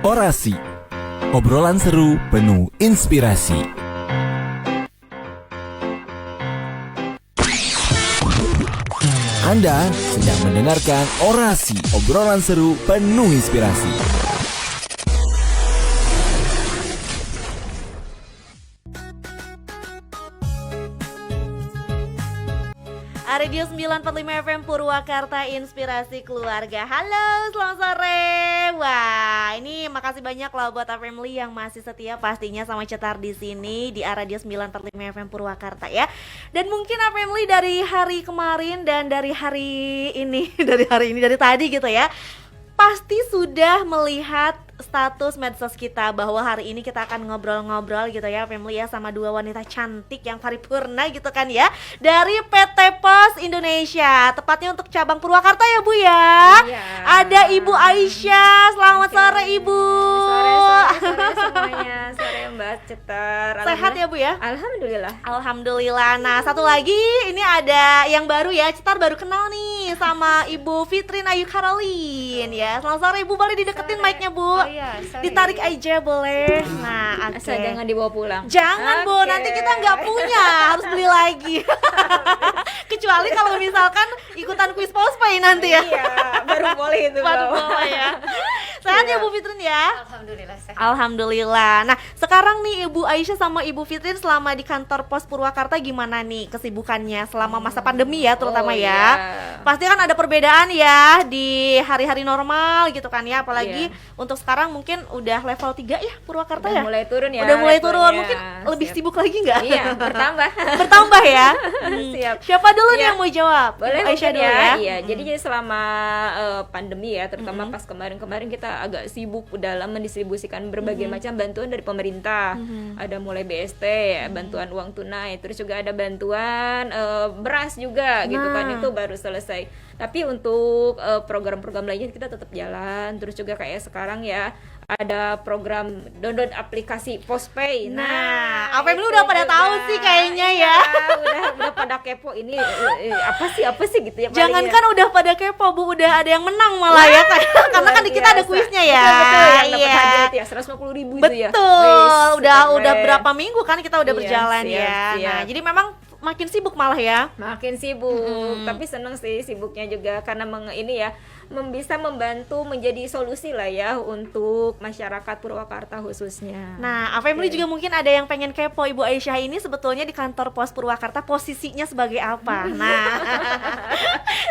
Orasi, obrolan seru penuh inspirasi. Anda sedang mendengarkan Orasi, obrolan seru penuh inspirasi. Radio 945 FM Purwakarta, inspirasi keluarga. Halo, selamat sore. Wah, ini makasih banyak loh buat family yang masih setia pastinya sama Cetar di sini di Radio 945 FM Purwakarta ya. Dan mungkin family dari hari kemarin dan dari hari ini, dari tadi gitu ya, pasti sudah melihat status medsos kita bahwa hari ini kita akan ngobrol-ngobrol gitu ya family ya sama dua wanita cantik yang paripurna gitu kan ya dari PT Pos Indonesia, tepatnya untuk cabang Purwakarta ya Bu ya. Iya. Ada Ibu Aisyah, selamat sore Ibu. Sore semuanya, sore Mbak Cetar. Sehat ya Bu ya? Alhamdulillah. Alhamdulillah. Nah satu lagi ini ada yang baru ya, Cetar baru kenal nih sama Ibu Fitrin Ayu Caroline ya. Selamat sore Ibu, boleh dideketin mic-nya Bu? Iya, Ditarik aja boleh. Nah, oke. Asal jangan dibawa pulang. Jangan Bu, nanti kita nggak punya, harus beli lagi. Kecuali kalau misalkan ikutan kuis Postpay nanti ya. Iya, baru boleh itu. Baru boleh ya. Sehat ya Bu Fitrin ya? Alhamdulillah sehat. Alhamdulillah. Nah, sekarang nih Ibu Aisyah sama Ibu Fitrin selama di kantor Pos Purwakarta gimana nih kesibukannya selama masa pandemi ya terutama ya? Iya. Pasti kan ada perbedaan ya di hari-hari normal gitu kan ya, apalagi untuk sekarang mungkin udah level 3 ya Purwakarta Udah ya? mulai turun ya. Udah mulai turun, levelnya. mungkin lebih Siap. sibuk lagi nggak? Iya, bertambah. Bertambah ya? Siap. Siapa dulu nih Iya. yang mau jawab? Boleh Ibu Aisyah mungkin dulu ya? Iya, jadi selama pandemi ya, terutama pas kemarin-kemarin kita agak sibuk dalam mendistribusikan berbagai macam bantuan dari pemerintah. Ada mulai BST, ya, bantuan uang tunai, terus juga ada bantuan beras juga gitu kan, itu baru selesai. Tapi untuk program-program lainnya kita tetap jalan. Terus juga kayak sekarang ya ada program download aplikasi Postpay. Nah, apa yang lu udah pada tahu sih kayaknya ya? Udah pada kepo ini apa sih gitu ya. Jangankan udah pada kepo Bu, udah ada yang menang malah ya karena kan di kita ada kuisnya ya. Betul, yang dapat Iya. hadiah itu ya 150.000 itu ya. Betul, udah keren. berapa minggu kan kita udah Iya, berjalan siap, ya. siap. Nah, jadi memang makin sibuk malah ya. Makin sibuk, tapi seneng sih sibuknya juga karena ini ya bisa membantu menjadi solusi lah ya untuk masyarakat Purwakarta khususnya. Nah, family juga mungkin ada yang pengen kepo Ibu Aisyah ini sebetulnya di kantor Pos Purwakarta posisinya sebagai apa? Nah,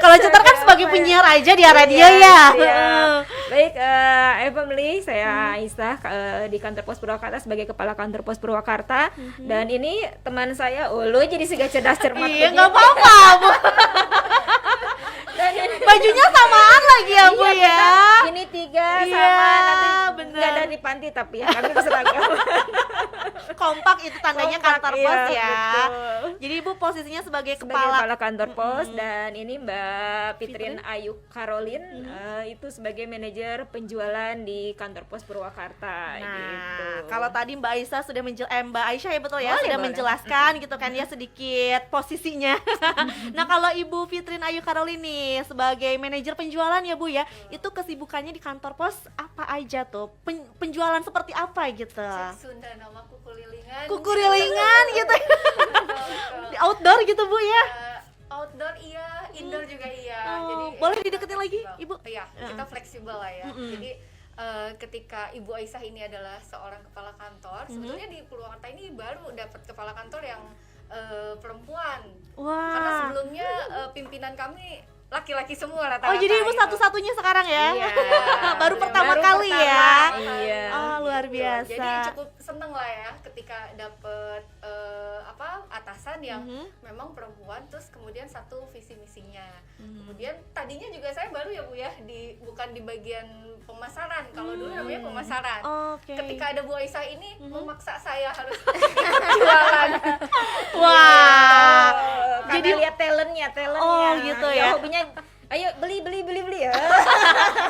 kalau Cetar kan sebagai penyiar aja di radio ya. Iya. Baik, family, saya Aisyah di kantor Pos Purwakarta sebagai kepala kantor Pos Purwakarta, dan ini teman saya, lo jadi segala cerdas cermat. Iya, begini. nggak apa-apa Bu. Dan ini- Bajunya samaan lagi ya Bu Iya, ya. kita ini 3 Iya, sama nanti bener. nggak dari panti tapi ya kami berseragam. Kompak itu tandanya Kompak, kantor iya, pos ya. betul. Jadi Ibu posisinya sebagai Sebagai kepala. kepala kantor pos, dan ini Mbak Fitrin Ayu Caroline itu sebagai manajer penjualan di kantor pos Purwakarta. Nah, gitu. kalau tadi Mbak Aisyah sudah Mbak Aisyah ya betul ya Boleh, sudah boleh. menjelaskan gitu kan ya sedikit posisinya. Nah, kalau Ibu Fitrin Ayu Caroline nih sebagai manajer penjualan ya Bu ya, itu kesibukannya di kantor pos apa aja tuh? Penjualan seperti apa gitu? Sunda nama kukulilingan. Kukurilingan gitu. Di outdoor gitu Bu ya. Outdoor iya, indoor juga iya. Oh, Jadi boleh kita dideketin lagi, fleksibel. Ibu? Iya, kita fleksibel lah ya. Jadi ketika Ibu Aisyah ini adalah seorang kepala kantor, sebetulnya di Purwakarta ini baru dapat kepala kantor yang perempuan. Karena Wah. sebelumnya pimpinan kami laki-laki semua Oh, rata-rata. jadi Ibu gitu. satu-satunya sekarang ya? Iya. Baru pertama Baru kali pertama, ya? Iya. Oh, luar Gitu. biasa. Jadi cukup seneng lah ya ketika dapet atasan yang memang perempuan, terus kemudian satu visi misinya. Kemudian tadinya juga saya baru ya Bu ya bukan di bagian pemasaran. Kalau dulu namanya pemasaran. Oke. Ketika ada Bu Aisyah ini memaksa saya harus jualan. Wah. Jadi Jadi- lihat talentnya. Oh, gitu ya. Hobinya, ayo beli ya.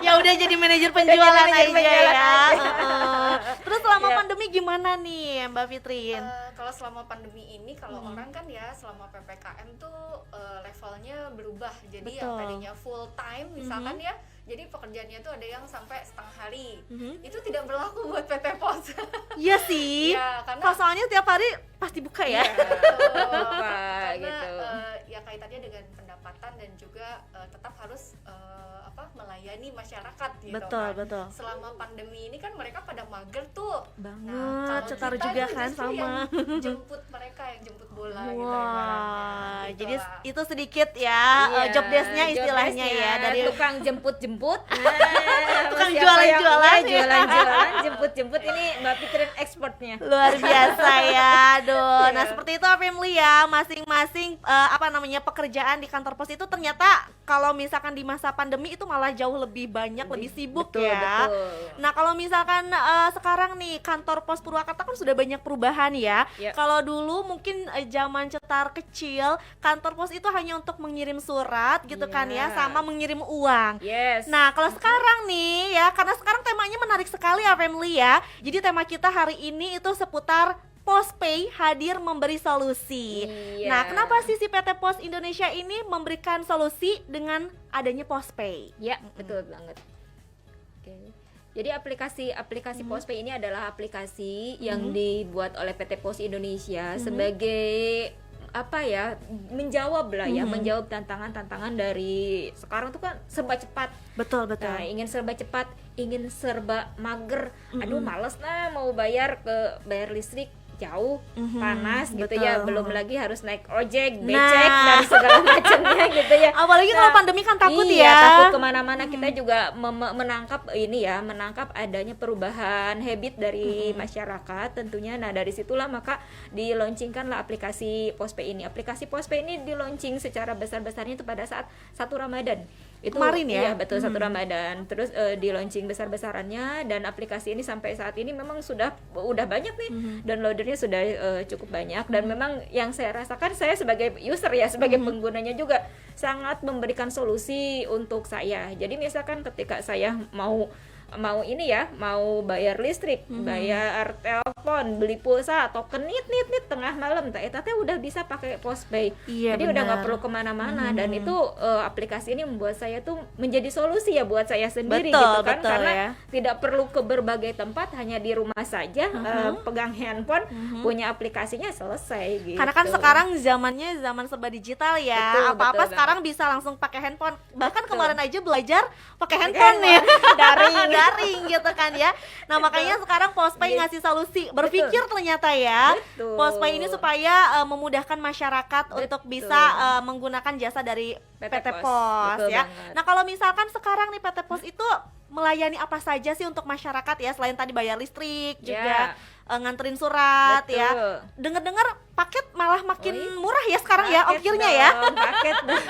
Ya udah jadi manajer penjualan manajer aja penjualan ya. aja. Heeh. Terus selama Iya. pandemi gimana nih Mbak Fitrin? Kalau selama pandemi ini kalau orang kan ya selama PPKM tuh levelnya berubah. Jadi yang Betul. tadinya full time misalkan ya, jadi pekerjaannya tuh ada yang sampai setengah hari. Mhm. Itu tidak berlaku buat PT Pos. Iya sih. Ya, karena Soalnya tiap hari pasti buka ya. Buka, karena gitu. ya kaitannya dengan pendapatan dan juga tetap harus melayani masyarakat gitu. Betul, kan. betul. Selama pandemi ini kan mereka pada mager tuh. Banget, kalau Cetar kita juga itu kan justru sama. yang jemput mereka, yang jemput bola gitu Wah, ibaratnya. jadi Gitulah. itu sedikit ya Iya, job desk-nya istilahnya job ya desk-nya. dari tukang jemput-jemput, Tukang siapa jualan-jualan yang- ya. iya, jualan-jualan, jemput-jemput ini Mbak Fitrin ekspornya. luar biasa ya. Aduh. Nah, Iya. seperti itu Family ya, masing-masing pekerjaan di kantor pos itu ternyata kalau misalkan di masa pandemi itu malah jauh lebih banyak, lebih sibuk Betul, ya. betul. Nah, kalau misalkan sekarang nih kantor pos Purwakarta kan sudah banyak perubahan ya. Ya. Kalau dulu mungkin zaman Cetar kecil, kantor pos itu hanya untuk mengirim surat gitu kan ya, Iya. sama mengirim uang. Yes. Nah, kalau sekarang nih ya, karena sekarang temanya menarik sekali ya Family ya. Jadi tema kita hari ini itu seputar Postpay hadir memberi solusi. Iya. Nah, kenapa sih si PT Pos Indonesia ini memberikan solusi dengan adanya Postpay? Ya, betul banget. Oke. Jadi aplikasi Postpay ini adalah aplikasi yang dibuat oleh PT Pos Indonesia sebagai apa ya, menjawab lah ya, menjawab tantangan-tantangan dari sekarang tuh kan serba cepat. Betul, betul. Nah, ingin serba cepat, ingin serba mager. Aduh, males mau bayar listrik jauh, panas gitu ya, betul. belum lagi harus naik ojek, becek Nah. dan segala macamnya gitu ya. Apalagi kalau pandemi kan takut iya, ya. takut kemana-mana. Kita juga menangkap adanya perubahan habit dari masyarakat tentunya. Nah, dari situlah maka dilaunchingkanlah aplikasi Postpay ini. Aplikasi Postpay ini dilaunching secara besar-besarnya itu pada saat 1 Ramadan. Itu Kemarin ya? Iya, betul, 1 Ramadan. Terus di launching besar-besarannya, dan aplikasi ini sampai saat ini memang udah banyak nih downloadernya, sudah cukup banyak, dan memang yang saya rasakan, saya sebagai user ya, sebagai penggunanya juga sangat memberikan solusi untuk saya. Jadi misalkan ketika saya mau bayar listrik, bayar telepon, beli pulsa atau nit tengah malam, eta teh udah bisa pakai Postpay. Iya, Jadi udah nggak benar. perlu kemana-mana, dan itu aplikasi ini membuat saya tuh menjadi solusi ya buat saya sendiri Betul, gitu kan, betul karena ya. tidak perlu ke berbagai tempat, hanya di rumah saja, pegang handphone, punya aplikasinya, selesai gitu. Karena kan sekarang zamannya zaman serba digital ya. Betul, Apa-apa betul sekarang bisa langsung pakai handphone. Bahkan kemarin aja belajar pakai handphone handphone. nih. Daring. gitu kan ya. Nah, makanya sekarang Postpay Iya. ngasih solusi. Berpikir ternyata ya. Betul. Postpay ini supaya memudahkan masyarakat untuk Betul. bisa menggunakan jasa dari PT PT Pos Pos, betul ya. banget. Nah, kalau misalkan sekarang nih PT Pos itu melayani apa saja sih untuk masyarakat ya, selain tadi bayar listrik juga nganterin surat ya. Betul. Dengar-dengar paket malah makin Oh, iya. murah ya sekarang ya Paket ongkirnya ya. dong, paket dong.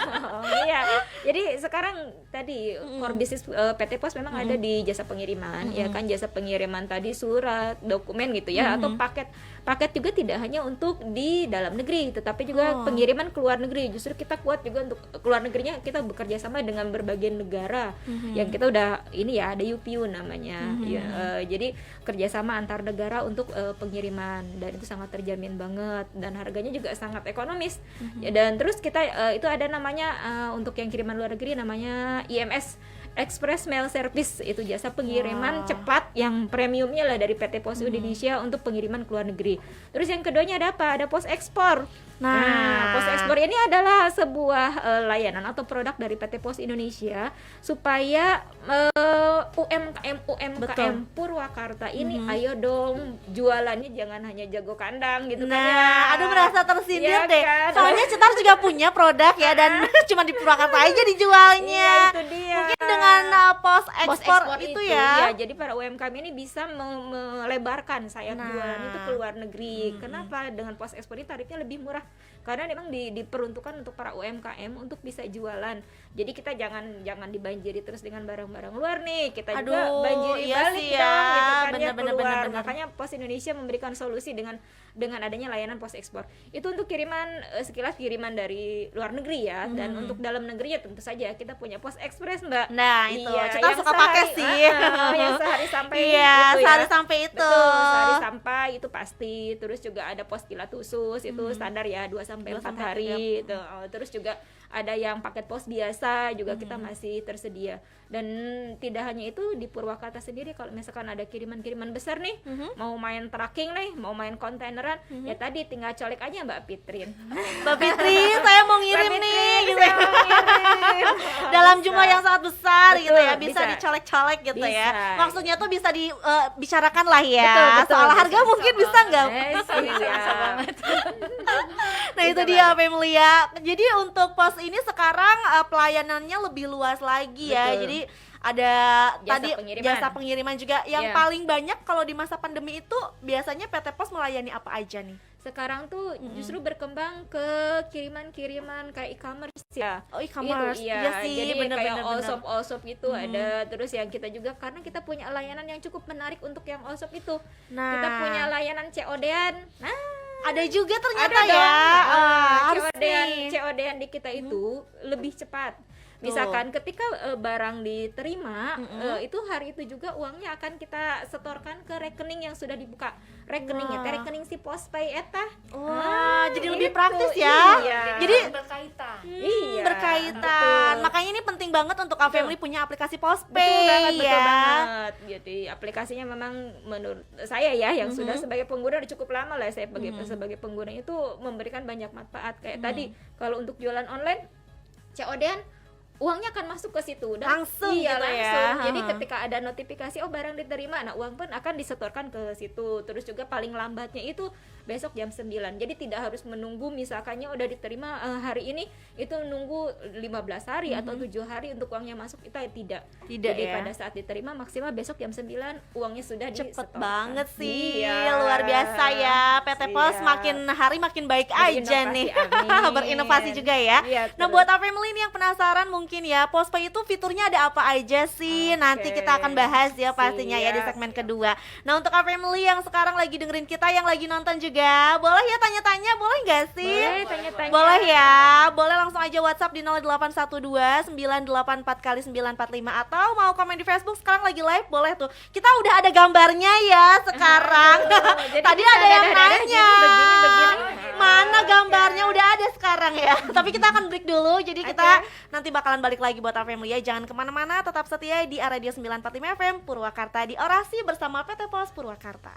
Iya. Jadi sekarang tadi core bisnis PT Pos memang ada di jasa pengiriman, ya kan, jasa pengiriman tadi surat, dokumen gitu ya, atau paket. Paket juga tidak hanya untuk di dalam negeri, tetapi juga pengiriman ke luar negeri. Justru kita kuat juga untuk ke luar negerinya, kita bekerja sama dengan berbagai negara. Yang kita udah ini ya, ada UPU namanya. Ya, jadi kerjasama antar negara untuk pengiriman, dan itu sangat terjamin banget, dan harganya juga sangat ekonomis. Ya, dan terus kita itu ada namanya untuk yang kiriman luar negeri namanya IMS, Express Mail Service, itu jasa pengiriman cepat yang premiumnya lah dari PT Pos Indonesia untuk pengiriman ke luar negeri. Terus yang keduanya ada apa? Ada Pos Ekspor. Nah, Pos Ekspor ini adalah sebuah layanan atau produk dari PT Pos Indonesia supaya UMKM Betul. Purwakarta ini ayo dong jualannya jangan hanya jago kandang gitu kan ya. Nah, aduh merasa tersindir Iya deh. kan? Soalnya Cetar juga punya produk ya, dan cuma di Purwakarta aja dijualnya. Iya, itu dia. Mungkin dengan Pos Ekspor itu ya. Jadi para UMKM ini bisa melebarkan sayap Nah. jualan itu ke luar negeri. Kenapa? Dengan Pos Ekspor ini tarifnya lebih murah. Karena memang diperuntukkan untuk para UMKM untuk bisa jualan. Jadi kita jangan dibanjiri terus dengan barang-barang luar nih. Kita juga Aduh, banjiri iya balik sih dong ya. gitu kan ya, Bener-bener, keluar. bener-bener. Makanya Pos Indonesia memberikan solusi dengan adanya layanan Pos Ekspor. Itu untuk kiriman sekilas kiriman dari luar negeri ya, dan untuk dalam negeri ya tentu saja kita punya Pos Express, Mbak. Nah, itu. Iya, Cetar yang suka pakai sih. Yang sehari sampai Iya, itu ya. sehari sampai itu. Betul, sehari sampai itu pasti. Terus juga ada pos Pilatus itu standar ya 2 sampai 2 4 sampai hari gitu. Terus juga ada yang paket pos biasa juga kita masih tersedia. Dan tidak hanya itu, di Purwakarta sendiri kalau misalkan ada kiriman-kiriman besar nih, mau main tracking nih, mau main kontaineran, ya tadi tinggal colek aja Mbak Pitrin. Mbak Fitri, saya mau ngirim Mbak nih Pitrin, gitu saya ya. mau ngirim. Dalam Bisa. jumlah yang sangat besar gitu Betul, ya, bisa bisa. dicolek-colek gitu ya. Bisa. Maksudnya tuh bisa dibicarakan lah ya. Betul, betul, Soal bisa. harga mungkin bisa nggak? Bisa banget. Nah itu Bisa dia banget. Amelia. Jadi untuk pos ini sekarang pelayanannya lebih luas lagi ya. Betul. Jadi ada Jasa tadi pengiriman. jasa pengiriman juga. Yang Iya. paling banyak kalau di masa pandemi itu biasanya PT Pos melayani apa aja nih? Sekarang tuh justru berkembang ke kiriman-kiriman kayak e-commerce ya. Oh, e-commerce. Itu, iya. Iya sih, Jadi bener-bener. kayak all shop gitu ada. Terus yang kita juga karena kita punya layanan yang cukup menarik untuk yang all shop itu. Nah. Kita punya layanan COD-an. Nah, Ada juga ternyata ada ya. dong. Harus COD-an nih. COD-an di kita itu lebih cepat. Misalkan ketika barang diterima, itu hari itu juga uangnya akan kita setorkan ke rekening yang sudah dibuka. Rekeningnya teh Wah. rekening si Postpay eta. Wah, jadi lebih Itu, praktis ya. iya. Jadi berkaitan. Iya, berkaitan. betul. Makanya ini penting banget untuk Kak Family punya aplikasi Postpay Betul banget, ya. betul banget. Jadi aplikasinya memang menurut saya ya yang sudah sebagai pengguna udah cukup lama lah saya sebagai pengguna itu memberikan banyak manfaat kayak tadi kalau untuk jualan online COD-an uangnya akan masuk ke situ dan Langsung iya gitu ya. langsung. Jadi Ha-ha. ketika ada notifikasi oh barang diterima, nah uang pun akan disetorkan ke situ. Terus juga paling lambatnya itu besok jam 9. Jadi tidak harus menunggu misalkannya udah diterima hari ini itu nunggu 15 hari atau 7 hari untuk uangnya masuk itu tidak. Tidak Jadi ya. pada saat diterima maksimal besok jam 9 uangnya sudah Cepet disetorkan. banget sih, Iya. luar biasa ya. PT Pos Siap. makin hari makin baik aja Berinovasi, nih. amin. Berinovasi juga ya. Iya, Nah terus. buat Kak Family ini yang penasaran mungkin ya, Postpay itu fiturnya ada apa aja sih? Oke. Nanti kita akan bahas ya pastinya ya di Siap, segmen kedua. Nah untuk Kak Family yang sekarang lagi dengerin kita, yang lagi nonton juga, boleh ya tanya-tanya, boleh nggak sih? Boleh tanya-tanya. Boleh ya, boleh langsung aja WhatsApp di 0812 984 kali 945 atau mau komen di Facebook sekarang lagi live boleh tuh. Kita udah ada gambarnya ya sekarang. Jadi Tadi bisa ada yang dadah-dadah nanya. gini, begini. Mana gambarnya udah ada sekarang ya. Tapi kita akan break dulu. Jadi kita nanti bakalan balik lagi buat our family ya. Jangan kemana-mana, tetap setia di Radio 945 FM Purwakarta di Orasi bersama PT Pos Purwakarta.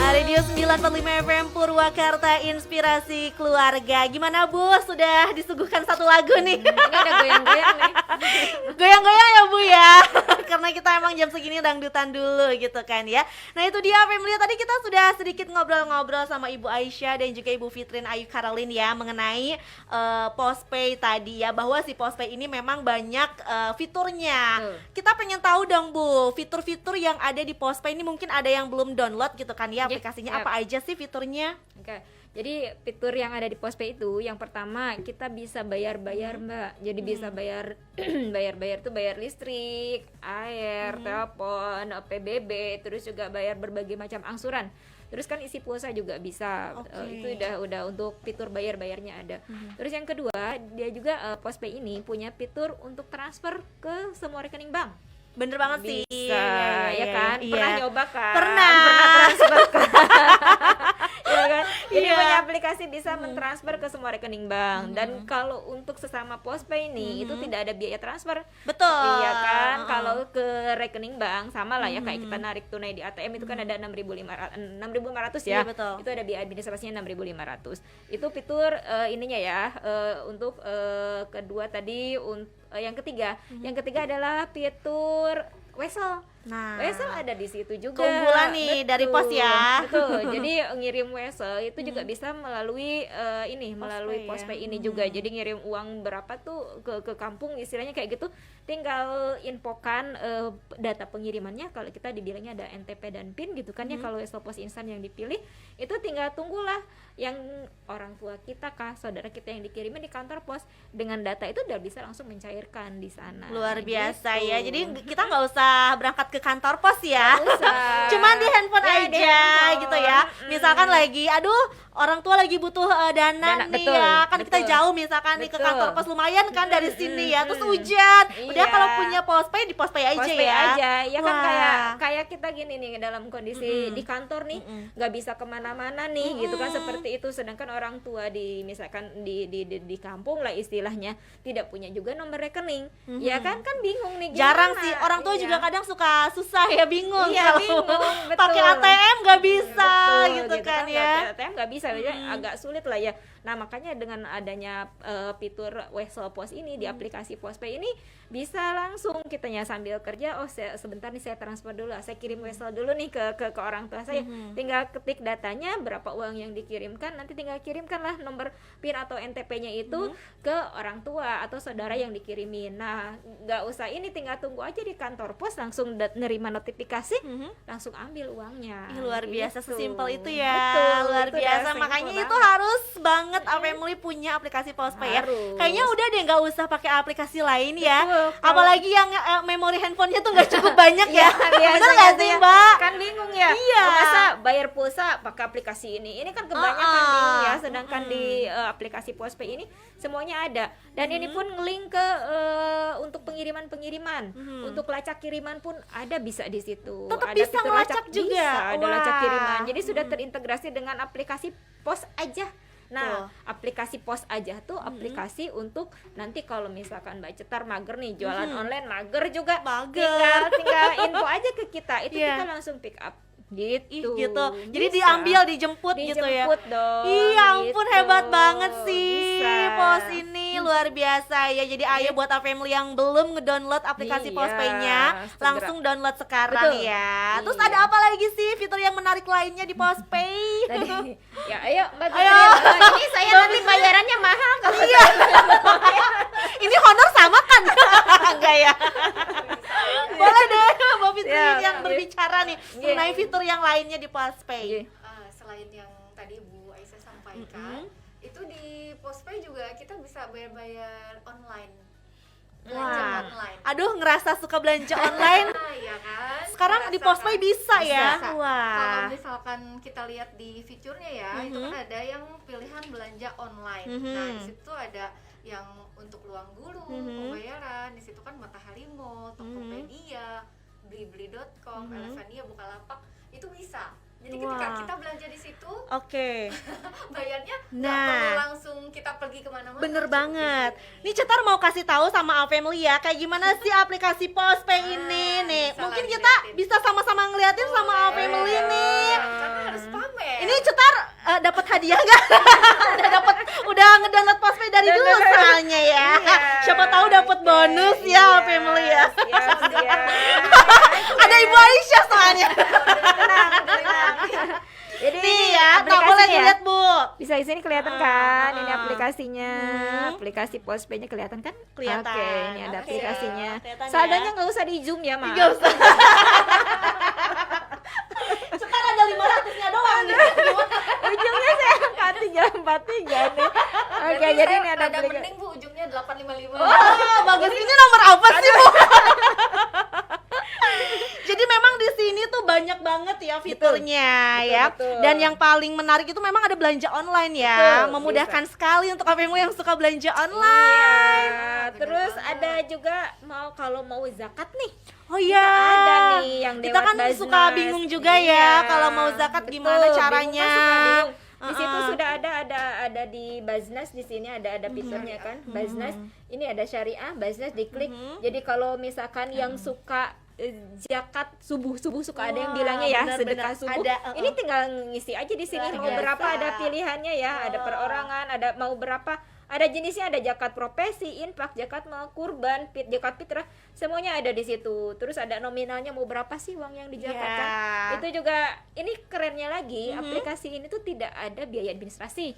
Radio 945 FM Purwakarta, inspirasi keluarga. Gimana Bu? Sudah disuguhkan satu lagu nih. Ini ada goyang-goyang nih. Goyang-goyang ya Bu ya. Karena kita emang jam segini dangdutan dulu gitu kan ya. Nah itu dia family, tadi kita sudah sedikit ngobrol-ngobrol sama Ibu Aisyah dan juga Ibu Fitrin Ayu Karolin ya mengenai Postpay tadi ya, bahwa si Postpay ini memang banyak fiturnya. Betul. Kita pengen tahu dong Bu, fitur-fitur yang ada di Postpay ini mungkin ada yang belum download gitu kan ya, Iya, aplikasinya iya. apa aja sih fiturnya? Oke. Jadi fitur yang ada di Postpay itu yang pertama kita bisa bayar-bayar Mbak. Jadi bisa bayar bayar-bayar tuh bayar listrik, air, telepon, PBB, terus juga bayar berbagai macam angsuran. Terus kan isi pulsa juga bisa. Oke. Itu udah untuk fitur bayar-bayarnya ada. Terus yang kedua, dia juga Postpay ini punya fitur untuk transfer ke semua rekening bank. Bener banget sih. Bisa, ya kan? Iya. Pernah nyoba kan? Pernah. transfer kan? Ya kan? Jadi Iya. punya aplikasi bisa mentransfer ke semua rekening bank. Dan kalau untuk sesama Postpay ini itu tidak ada biaya transfer. Betul. Iya kan? Kalau ke rekening bank sama lah ya kayak kita narik tunai di ATM itu kan ada 6.500 ya. Iya, betul. Itu ada biaya administrasinya 6.500. Itu fitur ininya ya untuk kedua tadi yang ketiga. Yang ketiga adalah fitur Wesel. Nah, Wesel ada di situ juga. keunggulan nih dari Pos ya. Betul. Jadi ngirim Wesel itu juga bisa melalui melalui Postpay Postpay ini juga. Jadi ngirim uang berapa tuh ke kampung istilahnya kayak gitu. Tinggal infokan data pengirimannya, kalau kita dibilangnya ada NTP dan PIN gitu kan ya. Kalau Wesel Pos Instan yang dipilih itu tinggal tunggulah yang orang tua kita kah, saudara kita yang dikirimin di kantor pos, dengan data itu udah bisa langsung mencairkan di sana. luar biasa Gitu. ya. Jadi kita nggak usah berangkat ke kantor pos ya. Nggak usah. Cuman di handphone Ya, aja di handphone. gitu ya. Misalkan lagi aduh orang tua lagi butuh dana Dana, nih betul, ya, kan kita betul. jauh misalkan nih ke Betul. kantor pos lumayan kan dari sini ya, terus Mm-mm. hujan, udah Iya. kalau punya postpay di postpay aja Postpay ya. aja, ya kan Wah. kayak kita gini nih dalam kondisi di kantor nih nggak bisa kemana-mana nih gitu kan, seperti itu. Sedangkan orang tua di misalkan di kampung lah istilahnya tidak punya juga nomor rekening, ya kan bingung nih Jarang gimana? sih, orang tua Iya. juga kadang suka susah ya, bingung Iya, kalau bingung, betul. pakai ATM nggak bisa Betul, gitu kan nggak- ya. ATM nggak bisa, jadi agak sulit lah ya. Nah makanya dengan adanya fitur Wesel Pos ini di aplikasi Postpay ini bisa langsung kitanya sambil kerja, sebentar nih saya transfer dulu, saya kirim Wesel dulu nih ke orang tua saya, tinggal ketik datanya berapa uang yang dikirimkan, nanti tinggal kirimkanlah nomor PIN atau NTP-nya itu ke orang tua atau saudara yang dikirimin. Nah nggak usah ini, tinggal tunggu aja di kantor pos, langsung nerima notifikasi, langsung ambil uangnya. Ih, luar biasa, Gitu. sesimpel itu ya. Betul, Luar itu udah biasa, simple makanya itu banget. harus banget Family punya aplikasi Postpay ya. Harus. Kayaknya udah deh nggak usah pakai aplikasi lain ya. Betul, kalau- Apalagi yang memori handphonenya tuh nggak cukup banyak ya. Bener biasanya nggak tuh sih ya, Mbak? kan bingung ya. Iya. Masa bayar pulsa pakai aplikasi ini kan kebanyakan bingung ya. Sedangkan di aplikasi Postpay ini semuanya ada, dan ini pun ngelink ke untuk pengiriman untuk lacak kiriman pun ada, bisa di situ. Tetap Ada bisa fitur ngelacak juga? bisa, ada lacak Wah. kiriman. Jadi sudah terintegrasi dengan aplikasi Pos Aja. Nah, Tuh. aplikasi Pos Aja tuh aplikasi untuk nanti kalau misalkan Mbak Cetar mager nih jualan online, mager juga, Mager. tinggal info aja ke kita, itu Iya. kita langsung pick up gitu. Ih gitu. Jadi Bisa. diambil, dijemput gitu ya. Dijemput dong. Iya ampun, gitu. hebat banget sih Bisa. Pos ini, luar biasa ya. Jadi ayo buat Family yang belum ngedownload aplikasi Iya, Postpay-nya, segera. langsung download sekarang Betul. ya. Terus Iya. ada apa lagi sih fitur yang menarik lainnya di Postpay? Tadi ya ayo Mbak Ayo. Fitri, ini saya nanti bayarannya mahal kalau Iya. Ini honor sama kan? Enggak ya? Boleh deh Mbak Fitri Ya, yang iya. berbicara nih mengenai fitur yang lainnya di Postpay. Iya. Selain yang tadi Bu Aisyah sampaikan, itu di Postpay juga kita bisa bayar-bayar online, belanja Wah. online. Aduh, ngerasa suka belanja online. Iya kan? Sekarang di Postpay bisa ya. Bisa. Wah. Kalau misalkan kita lihat di fiturnya ya, itu kan ada yang pilihan belanja online. Nah, di situ ada yang untuk ruang guru, pembayaran, di situ kan Matahari Mall, Tokopedia, Blibli.com, Elevania, Bukalapak, itu bisa. Jadi ketika Wah. kita belanja di situ, Oke. bayarnya nggak Nah. perlu langsung kita pergi kemana-mana. Bener cukup banget. di sini. Nih Cetar mau kasih tahu sama Family ya, kayak gimana sih aplikasi Postpay ini nih. bisa Mungkin lah kita diliatin. bisa sama-sama ngeliatin sama Family nih. Karena harus pamer. Ini Cetar dapat hadiah nggak? udah ngedownload Postpay dari dulu soalnya ya. Siapa tahu dapat bonus ya Family ya. Ada Ibu Aisyah soalnya. Jadi Nih ini ya, tak aplikasinya boleh ya. dilihat Bu. Bisa di sini kelihatan kan? Ini aplikasinya, aplikasi Postpay-nya kelihatan kan? Kelihatan. Oke, ini ada Oke. aplikasinya. Kelihatan ya. Saldonya nggak usah di zoom ya, Mak. Nggak usah. Cetar ada 500-nya doang nih. Ujungnya saya 4343 nih. Oke, Berarti jadi saya ini ada rada aplikasi. mending Bu, ujungnya 855. Wah, bagus. Ini nomor apa sih, Bu? Jadi memang di sini tuh banyak banget ya fiturnya ya. betul. Dan yang paling menarik itu memang ada belanja online ya. Betul, Memudahkan sekali untuk kamu yang suka belanja online. Iya, terus ada juga kalau mau zakat nih. Oh iya. Ada nih yang kita lewat kan Baznas. suka bingung juga Iya, ya kalau mau zakat betul, gimana bingung caranya. kan, suka bingung. Di situ Uh-uh. sudah ada di Baznas, di sini ada fiturnya kan. Baznas ini ada syariah, Baznas diklik. Jadi kalau misalkan yang suka zakat subuh suka ada yang Wah, bilangnya ya benar, sedekah benar. subuh. Ada, Ini tinggal ngisi aja di sini, Luar mau biasa. berapa ada pilihannya ya, ada perorangan, ada mau berapa. Ada jenisnya, ada zakat profesi, infak, zakat mal, kurban, zakat fitrah, semuanya ada di situ. Terus ada nominalnya mau berapa sih uang yang dizakatkan. Iya. Itu juga ini kerennya lagi, aplikasi ini tuh tidak ada biaya administrasi.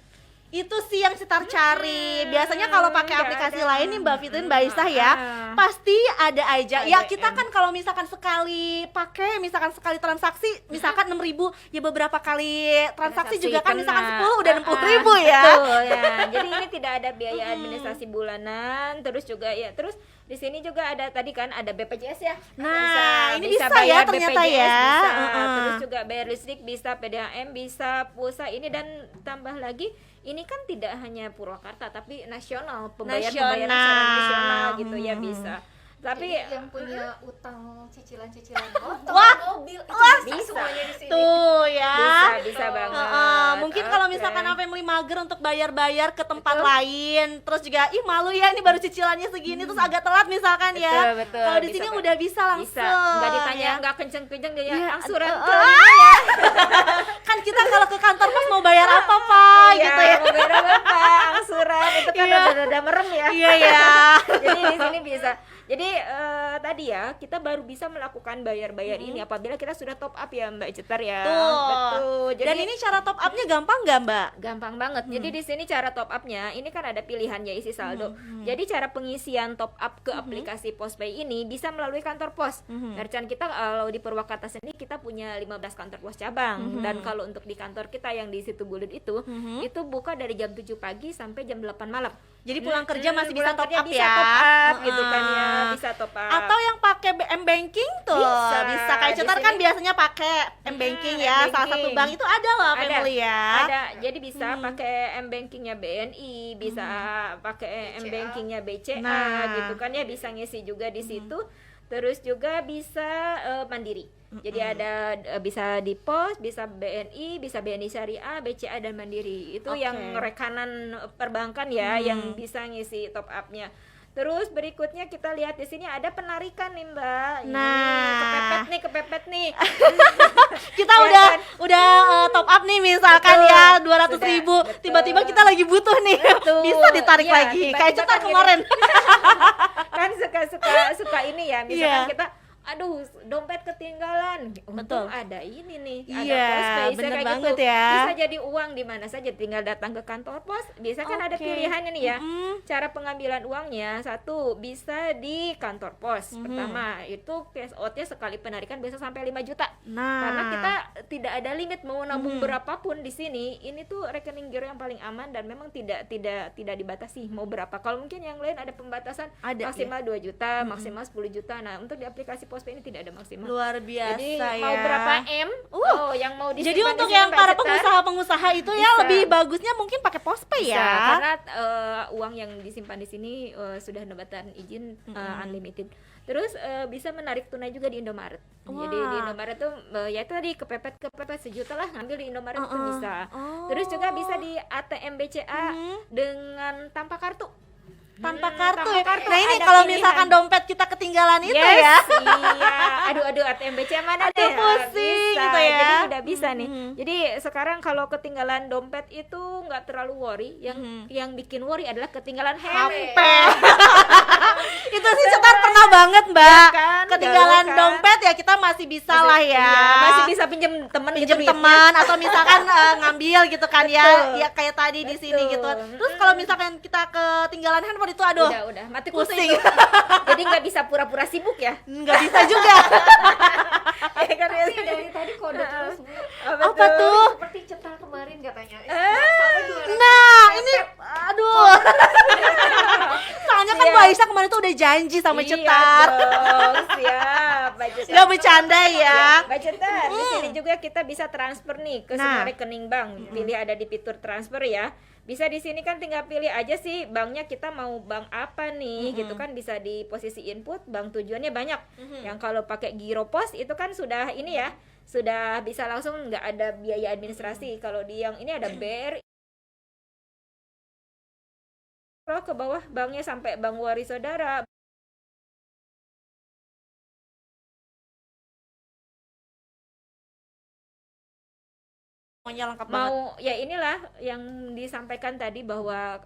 Itu sih yang Cetar cari. Biasanya kalau pakai nggak aplikasi ada. lain nih Mbak Fitrin, Mbak Isah ya, pasti ada aja. Ya kita ADM. kan kalau misalkan sekali pakai, misalkan sekali transaksi, misalkan 6.000, ya beberapa kali transaksi juga kan, misalkan 10 udah 60.000 ya. Betul ya. Jadi ini tidak ada biaya administrasi bulanan, terus juga ya, terus di sini juga ada tadi kan ada BPJS ya. Nah, ini bisa bayar ya ternyata BPJS, ya. bisa. Terus juga bayar listrik bisa, PDAM bisa, pulsa ini, dan tambah lagi ini kan tidak hanya Purwakarta tapi nasional, pembayaran secara nasional gitu ya bisa. Tapi Jadi yang punya utang cicilan-cicilan motor, Wah, mobil itu bisa. bisa semuanya di sini. Tuh ya. bisa banget. Mungkin kalau Oke. misalkan family mager untuk bayar-bayar ke tempat lain, terus juga ih malu ya ini baru cicilannya segini, terus agak telat misalkan ya. Betul, Kalau di bisa, sini Pak. udah bisa langsung. Bisa, nggak ditanya, ya. nggak kenceng-kenceng dia Iya, angsuran aduh, ke ini ya. Kan kita kalau ke kantor pos mau bayar apa Pak Iya, gitu ya. mau bayar apa, angsuran itu kan Iya. udah merem ya. Iya ya. Jadi di sini bisa. Jadi tadi ya kita baru bisa melakukan bayar-bayar ini apabila kita sudah top up ya Mbak Cetar ya. Tuh. Betul. Jadi Dan ini cara top up-nya gampang nggak Mbak? gampang banget. Jadi di sini cara top up-nya ini kan ada pilihannya isi saldo. Jadi cara pengisian top up ke aplikasi Postpay ini bisa melalui kantor pos. Merchant kita kalau di Purwakarta sendiri kita punya 15 kantor pos cabang, dan kalau untuk di kantor kita yang di Situ Bulut itu buka dari jam 7 pagi sampai jam 8 malam. Jadi pulang kerja masih bisa Pulang top kerja up bisa ya. top up gitu kan ya, bisa top up. Atau yang pakai M-Banking tuh bisa. Kayak Di Cetar kan sini- biasanya pakai M-Banking ya. Salah satu M-Banking. bank itu ada loh Ada, family ya. ada. Jadi bisa pakai M-Bankingnya BNI, bisa pakai M-Bankingnya BCA Nah. gitu kan ya, bisa ngisi juga di situ. Terus juga bisa Mandiri. Jadi ada bisa di Pos, bisa BNI, bisa BNI Syariah, BCA dan Mandiri. Itu Oke. yang rekanan perbankan ya yang bisa ngisi top up-nya. Terus berikutnya kita lihat di sini ada penarikan nih Mbak. Ini Nah. kepepet nih. Kita Ya udah top up nih misalkan Betul. ya 200.000. Betul. Tiba-tiba kita lagi butuh nih. Betul. Bisa ditarik Iya, lagi. tiba-tiba Kayak Cetar kan gini. kemarin. Kan suka ini ya, misalkan Iya. kita aduh dompet ketinggalan, Betul. untung ada ini nih, Iya, ada Postpay, bisa bener kayak banget gitu. ya. Bisa jadi uang di mana saja, tinggal datang ke kantor pos. Bisa kan ada Oke. pilihannya nih ya. Mm-mm. Cara pengambilan uangnya, satu bisa di kantor pos. Pertama itu cash outnya sekali penarikan bisa sampai 5 juta. Nah. Karena kita tidak ada limit mau nabung berapapun di sini. Ini tuh rekening giro yang paling aman dan memang tidak dibatasi mau berapa. Kalau mungkin yang lain ada pembatasan Ada, maksimal 2 juta, maksimal 10 juta. Nah, untuk di aplikasi Postpay ini tidak ada maksimal. Luar biasa Jadi ya. mau berapa M? Yang mau disimpan Jadi untuk di sini, yang Mbak para Cetar, pengusaha-pengusaha itu ya Bisa. lebih bagusnya mungkin pakai Postpay bisa, ya. karena uang yang disimpan di sini sudah pendapatan izin unlimited. Terus bisa menarik tunai juga di Indomaret. Jadi di Indomaret tuh ya itu tadi kepepet sejuta lah, ngambil di Indomaret itu bisa. Oh. Terus juga bisa di ATM BCA dengan tanpa kartu. Tanpa kartu. tanpa Ya. kartu Nah ini ada kalau pilihan. misalkan dompet kita ketinggalan itu Yes, ya. iya. Aduh ATM BCA mana Aduh, deh? pusing Bisa. gitu ya. Jadi udah bisa nih. Jadi sekarang kalau ketinggalan dompet itu nggak terlalu worry. Yang bikin worry adalah ketinggalan HP. Itu sih Cetar pernah banget Mbak. kan, Ketinggalan galau kan. dompet ya kita masih bisa lah ya. Iya, masih bisa pinjem temen Pinjem gitu teman atau misalkan ngambil gitu kan ya. Betul. Ya kayak tadi di sini Betul. gitu. Terus kalau misalkan kita ketinggalan handphone itu aduh. Udah mati kutu Pusing. itu. Jadi nggak bisa pura-pura sibuk ya. Nggak bisa juga. Ya kan ya. Tapi dari tadi kode terus Bu. Apa tuh? Seperti Cetar kemarin katanya. Nah, ini aduh. Soalnya kan Siap. Bu Aisyah kemarin tuh udah janji sama Iya Cetar. dong, siap. Mbak Cetar. Nggak bercanda ya. Mbak Cetar, di sini juga kita bisa transfer nih ke semua Nah. rekening bank. Pilih ada di fitur transfer ya. Bisa di sini kan tinggal pilih aja sih banknya kita mau bank apa nih gitu kan, bisa di posisi input, bank tujuannya banyak. Yang kalau pakai Giro Pos itu kan sudah ini ya, sudah bisa langsung nggak ada biaya administrasi. Kalau di yang ini ada BRI, scroll ke bawah banknya sampai Bank Waris Saudara. Semuanya lengkap banget. Mau ya inilah yang disampaikan tadi bahwa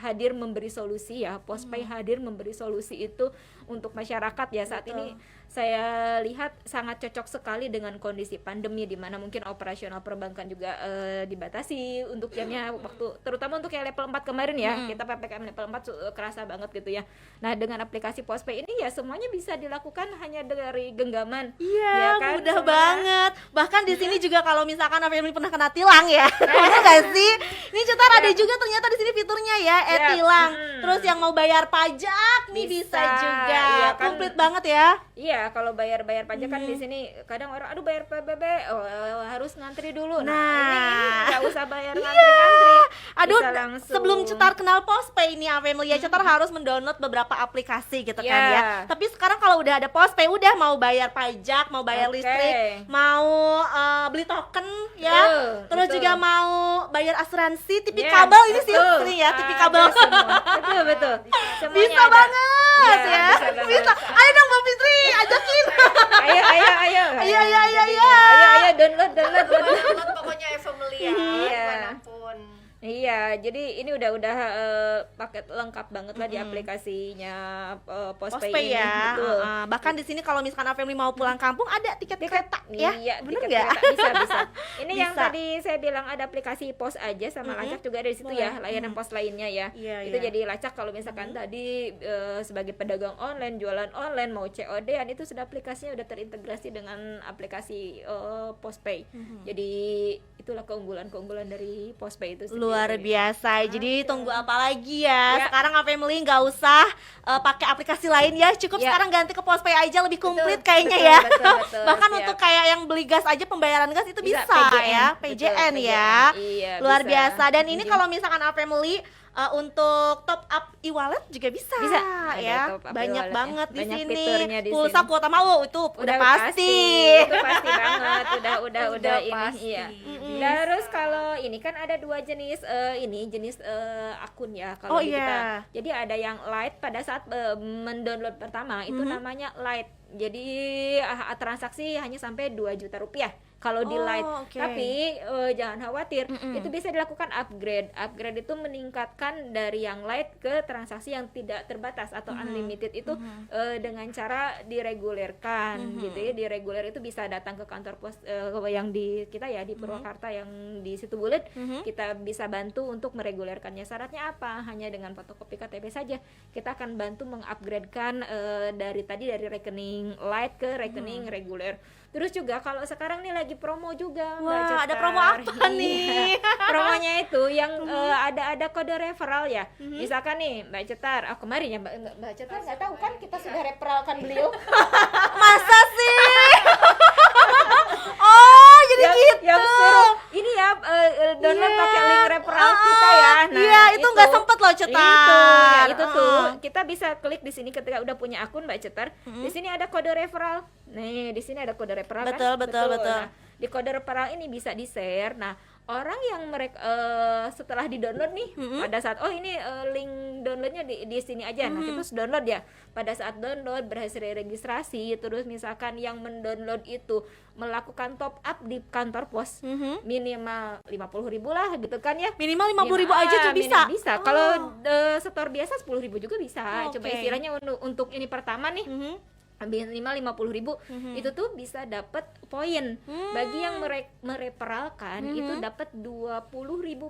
hadir memberi solusi ya, Postpay hadir memberi solusi itu untuk masyarakat ya. Saat ini saya lihat sangat cocok sekali dengan kondisi pandemi di mana mungkin operasional perbankan juga dibatasi untuk jamnya waktu, terutama untuk yang level 4 kemarin ya. Kita PPKM level 4 kerasa banget gitu ya. Nah, dengan aplikasi Postpay ini ya semuanya bisa dilakukan hanya dari genggaman. Iya, ya kan? mudah Semuanya. banget. Bahkan di sini juga kalau misalkan family pernah kena tilang ya, bener gak sih? Ini Cetar ada juga ternyata di sini fiturnya ya, tilang. Terus yang mau bayar pajak nih bisa juga. iya kan? Komplit banget ya. Iya, kalau bayar pajak kan di sini kadang orang aduh bayar PBB harus ngantri dulu. Nah. Ini nggak usah bayar ngantri-ngantri. Aduh, Bisa langsung. sebelum Cetar kenal Postpay nih family ya, Cetar harus mendownload beberapa aplikasi gitu kan Iya. ya. Tapi sekarang kalau udah ada Postpay, udah mau bayar pajak, mau bayar Oke. listrik, mau beli token ya. Terus betul. juga mau bayar asuransi, TV Yes, kabel ini sih betul. sering ya, TV Ada kabel. semua. Betul. Semuanya Bisa ada. banget Iya, ya. bisa banget. Bisa. Ayo dong Mbak Fitri, ajakin. Ayo. Ayo download. Download pokoknya family ya, Iya. dimanapun. Iya, jadi ini udah paket lengkap banget lah di aplikasinya Postpay Postpay ini. ya. Betul. Bahkan di sini kalau misalkan family mau pulang kampung ada tiket kereta ya. Iya, Bener tiket nggak? kereta bisa. Ini yang Bisa. tadi saya bilang ada aplikasi pos aja sama lacak juga ada di situ ya, layanan pos lainnya ya. Iya, Itu iya. jadi lacak kalau misalkan tadi sebagai pedagang online, jualan online mau COD-an itu sudah aplikasinya udah terintegrasi dengan aplikasi Postpay. Jadi itulah keunggulan dari Postpay itu sendiri. Luar biasa. Jadi tunggu apa lagi ya? Ya. Sekarang family nggak usah pakai aplikasi lain ya. Cukup Ya. sekarang ganti ke Postpay aja lebih komplit Betul, kayaknya betul, ya. betul, Bahkan siap. untuk kayak yang beli gas aja pembayaran gas itu bisa, PJN, ya. betul, PJN ya. Iya, Luar bisa. biasa. Dan ini Iya. kalau misalkan family untuk top up e-wallet juga bisa, Bisa, ada ya. top up Banyak e-wallet-nya. banget di Banyak sini. fiturnya di Pulsa sini. kuota mau itu udah pasti. Itu pasti banget, udah Udah ini pasti. iya. Terus kalau ini kan ada dua jenis jenis akun ya kalau Oh, di kita. iya. Jadi ada yang light pada saat mendownload pertama itu namanya light. Jadi transaksi hanya sampai 2 juta rupiah kalau di Oh, light. oke. Tapi jangan khawatir, itu bisa dilakukan upgrade. Upgrade itu meningkatkan dari yang light ke transaksi yang tidak terbatas atau unlimited itu dengan cara diregulerkan gitu ya. Direguler itu bisa datang ke kantor pos yang di kita ya di Purwakarta yang di situ Bulet. Kita bisa bantu untuk meregulerkannya. Syaratnya apa? Hanya dengan fotokopi KTP saja. Kita akan bantu mengupgradekan dari rekening light ke rekening reguler. Terus juga kalau sekarang nih lagi promo juga. Mbak Wah, ada Cetar. promo apa nih? Promonya itu yang ada kode referral ya. Misalkan nih Mbak Cetar, kemarin ya Mbak Cetar nggak tahu kan kita sudah referralkan beliau. Masa sih? Oh, jadi gitu. Yang suruh ini ya download Iya. pakai link referral kita ya. Iya, itu nggak sempet loh, Cetar. Itu tuh kita bisa klik di sini ketika udah punya akun Mbak Cetar. Di sini ada kode referral. Nih, di sini ada kode referral Betul, kan? betul. Nah, di kode referral ini bisa di-share. Nah, orang yang setelah di-download nih pada saat ini link downloadnya di sini aja. Nah, terus download ya. Pada saat download berhasil registrasi, terus misalkan yang mendownload itu melakukan top up di kantor pos minimal 50.000 lah gitu kan ya. Minimal 50.000 aja tuh bisa. Bisa. Oh. Kalau setor biasa 10.000 juga bisa. Oh, Coba oke. istilahnya untuk ini pertama nih. Minimal 50.000 itu tuh bisa dapat poin. Bagi yang mereferalkan itu dapat 20.000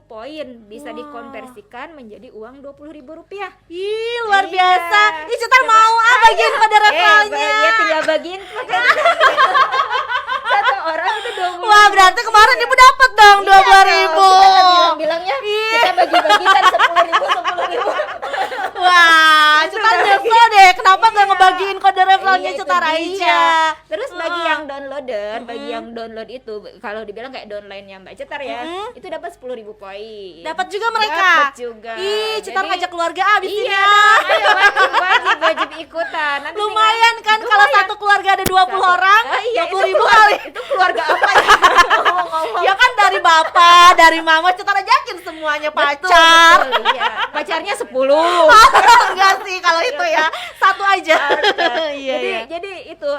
poin, bisa dikonversikan menjadi uang 20.000 rupiah. Ih, luar Iya. biasa. Ih, Cetar mau bagian pada referralnya. Ya tinggal bagiin satu orang itu 20. Wah, berarti kemarin ibu dapat dong 12.000. Bilangnya Iya. kita bagi-bagikan 10.000. Wah, Cetar nyesel deh. Kenapa nggak ngebagiin kode referralnya Iya, itu Cetar dia. aja? Terus bagi yang downloader, bagi yang download itu kalau dibilang kayak downline-nya Mbak Cetar ya, itu dapat 10.000 poin. Dapat juga mereka. Dapat juga. Ih, Cetar Jadi, ngajak keluarga abis ini iya, ya. ayo wajib ikutan. Nanti Lumayan kan kalau satu keluarga ada 20 orang, Iya, 20.000 itu kali. itu keluarga apa ya? Ya kan dari bapak, dari mama, Cetar ajakin semuanya pacar. Betul, iya. Pacarnya 10. Enggak sih kalau itu ya, satu aja. Iya, iya. Jadi itu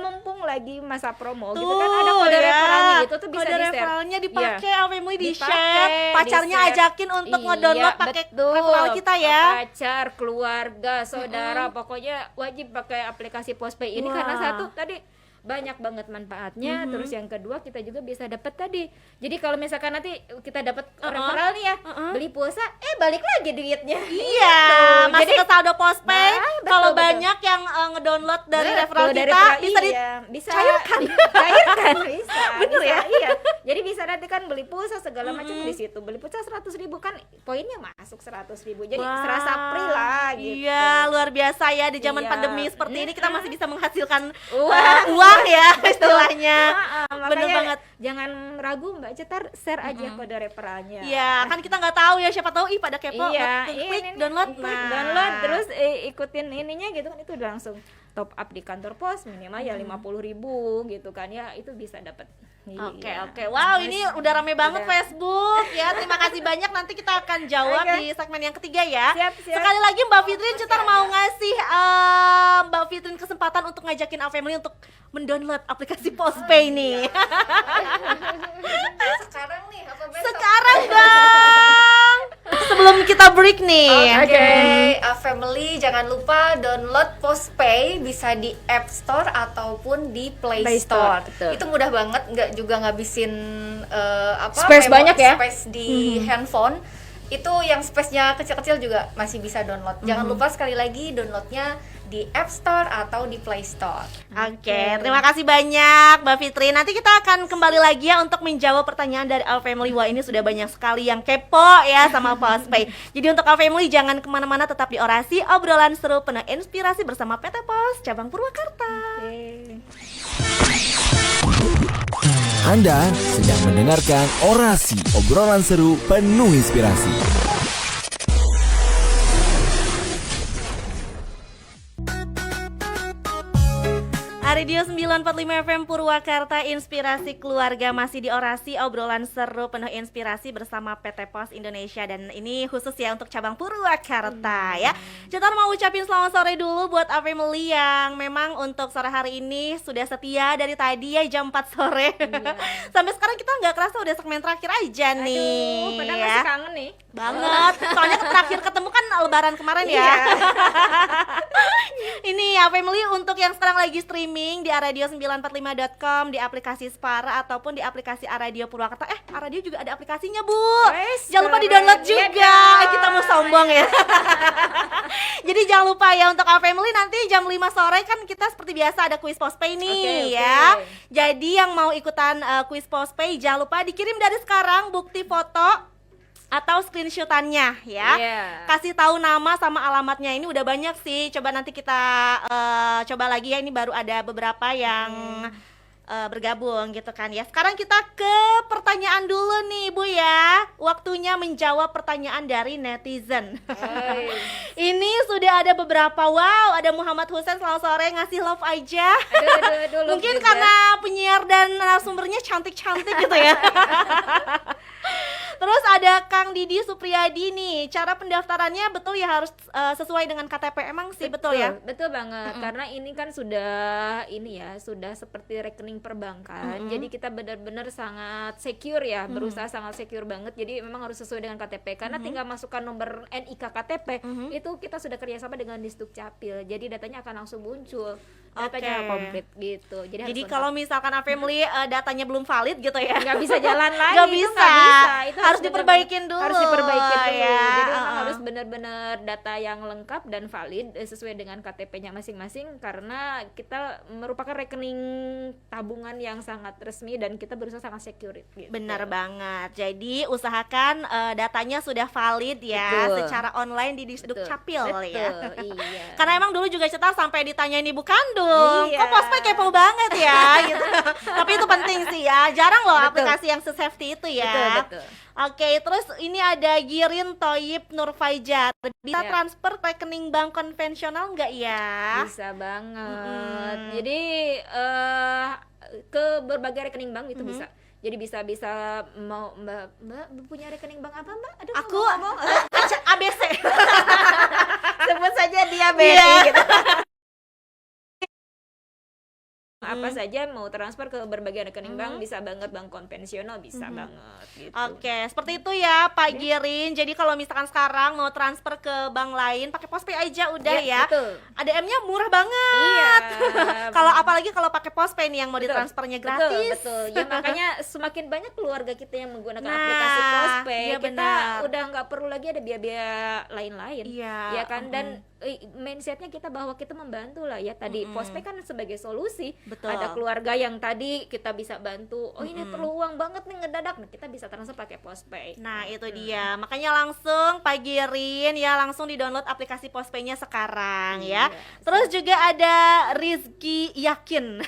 mumpung lagi masa promo gitu Tuh, kan, ada kode ya. referralnya gitu tuh bisa Kode di-share. referralnya dipakai, Family di Dipakai, share, pacarnya di-share. ajakin untuk Iya, ngedownload pakai betul. referral kita ya. Pacar, keluarga, saudara, pokoknya wajib pakai aplikasi Postpay ini Wah. karena satu tadi banyak banget manfaatnya, terus yang kedua kita juga bisa dapat tadi. Jadi kalau misalkan nanti kita dapat referral nih ya, beli pulsa, balik lagi duitnya. Iya, Gitu. masuk ke saldo Postpay. Nah, betul, Kalau betul. banyak yang ngedownload dari Betul, referral dari kita, referral, bisa iya, bisa cairkan. cairkan bisa. Bener bisa, ya? Iya. Jadi bisa nanti kan beli pulsa segala macam di situ. Beli pulsa 100.000 kan poinnya masuk 100.000. Jadi Wah, serasa free lah gitu. Iya, luar biasa ya di zaman Iya. pandemi seperti ini kita masih bisa menghasilkan Uang. uang ya istilahnya. Makanya Bener banget. jangan ragu Mbak Cetar, share aja kode referralnya. Iya, kan kita nggak tahu ya, siapa tahu pada kepo, Iya, klik ini, download. klik download terus ikutin ininya gitu kan, itu udah langsung top up di kantor pos minimal ya 50.000 gitu kan ya, itu bisa dapat. Oke, Iya. oke. Wow, ini udah rame banget Udah. Facebook ya. Terima kasih banyak. Nanti kita akan jawab Oke. di segmen yang ketiga ya. Siap, siap. Sekali lagi Mbak Fitrin, Cetar mau ngasih Mbak Fitrin kesempatan untuk ngajakin Family untuk mendownload aplikasi Postpay nih. Sekarang nih apa besok? Sekarang dong. Sebelum kita break nih. Oke, Family jangan lupa download Postpay, bisa di App Store ataupun di Play Play Store. Store, betul. Itu mudah banget, nggak juga ngabisin Space banyak ya? space di handphone. Itu yang space-nya kecil-kecil juga masih bisa download. Jangan lupa sekali lagi downloadnya di App Store atau di Play Store. Oke, terima kasih banyak Mbak Fitri. Nanti kita akan kembali lagi ya untuk menjawab pertanyaan dari Our Family. Wah, ini sudah banyak sekali yang kepo ya sama Postpay. Jadi untuk Our Family jangan kemana-mana, tetap di Orasi, obrolan seru penuh inspirasi bersama PT Pos Cabang Purwakarta. Anda sedang mendengarkan Orasi, obrolan seru penuh inspirasi. Radio 945 FM Purwakarta, inspirasi keluarga, masih di Orasi, obrolan seru penuh inspirasi bersama PT Pos Indonesia. Dan ini khusus ya untuk cabang Purwakarta ya. Cetar mau ucapin selamat sore dulu buat Family yang memang untuk sore hari ini sudah setia dari tadi ya jam 4 sore. Sampai sekarang kita nggak kerasa udah segmen terakhir aja nih. Aduh, padahal ya. masih kangen nih. Banget, soalnya terakhir ketemu kan lebaran kemarin ya. Ini ya Family, untuk yang sekarang lagi streaming di aradio945.com, di aplikasi Spara ataupun di aplikasi Aradio Purwakarta. Aradio juga ada aplikasinya, Bu. Jangan lupa di-download keren. juga. Iya dong. Kita mau sombong ya. Jadi jangan lupa ya untuk Family, nanti jam 5 sore kan kita seperti biasa ada kuis Postpay nih. Oke. Ya. Jadi yang mau ikutan kuis Postpay jangan lupa dikirim dari sekarang bukti foto atau screenshotannya ya. Iya. Kasih tahu nama sama alamatnya. Ini udah banyak sih. Coba nanti kita coba lagi ya. Ini baru ada beberapa yang bergabung gitu kan ya. Sekarang kita ke pertanyaan dulu nih Bu ya. Waktunya menjawab pertanyaan dari netizen. Ini sudah ada beberapa. Wow, ada Muhammad Husain, selamat sore, ngasih love aja. Aduh, Mungkin juga. karena penyiar dan narasumbernya cantik-cantik gitu ya. Terus ada Kang Didi Supriyadi nih, cara pendaftarannya betul ya harus sesuai dengan KTP, emang sih betul ya? Betul banget, karena ini kan sudah sudah seperti rekening perbankan. Jadi kita benar-benar sangat secure ya, berusaha sangat secure banget. Jadi memang harus sesuai dengan KTP, karena tinggal masukkan nomor NIK KTP, itu kita sudah kerjasama dengan Disduk Capil. Jadi datanya akan langsung muncul. Datanya Oke. komplit gitu. Jadi Jadi harus kalau misalkan Family datanya belum valid gitu ya, nggak bisa jalan lagi, nggak itu bisa. nggak bisa. Itu Harus diperbaikin dulu. harus diperbaikin dulu. Ya. Jadi memang harus benar-benar data yang lengkap dan valid sesuai dengan KTP-nya masing-masing, karena kita merupakan rekening tabungan yang sangat resmi dan kita berusaha sangat secure gitu. Benar banget. Jadi usahakan datanya sudah valid ya, Betul. secara online di Disduk Betul. Capil ya. Betul, iya. Karena emang dulu juga Cetar sampai ditanya ini Bu Kandung, Iya. kok Postpay kepo banget ya gitu. Tapi itu penting sih ya, jarang loh Betul. aplikasi yang se-safety itu ya. Betul. Oke, terus ini ada Girin Toyib Nurfaijar. Bisa Ya. transfer rekening bank konvensional nggak ya? Bisa banget. Jadi ke berbagai rekening bank itu bisa. Jadi bisa mau Mbak punya rekening bank apa Mbak? Aduh, Aku ngomong. ABC. Sebut saja dia BRI Iya. gitu. Apa saja mau transfer ke berbagai rekening bank bisa banget, bank konvensional bisa banget gitu. Oke, seperti itu ya Pak Girin. Jadi kalau misalkan sekarang mau transfer ke bank lain pakai Postpay aja udah ya. Betul. ADM-nya murah banget. Iya. Kalau apalagi kalau pakai Postpay nih yang mau ditransfernya gratis. Betul. Ya makanya semakin banyak keluarga kita yang menggunakan Nah, aplikasi Postpay, iya kita benar. udah nggak perlu lagi ada biaya-biaya lain-lain. Iya, Ya kan, dan mindsetnya kita bahwa kita membantu lah ya tadi. Postpay kan sebagai solusi. Betul. Ada keluarga yang tadi kita bisa bantu. Oh ini perlu uang banget nih ngedadak, nah kita bisa transfer pakai Postpay. Nah itu dia, makanya langsung Pak Girin ya langsung di-download aplikasi Postpay-nya sekarang ya. Terus juga ada Rizky Yakin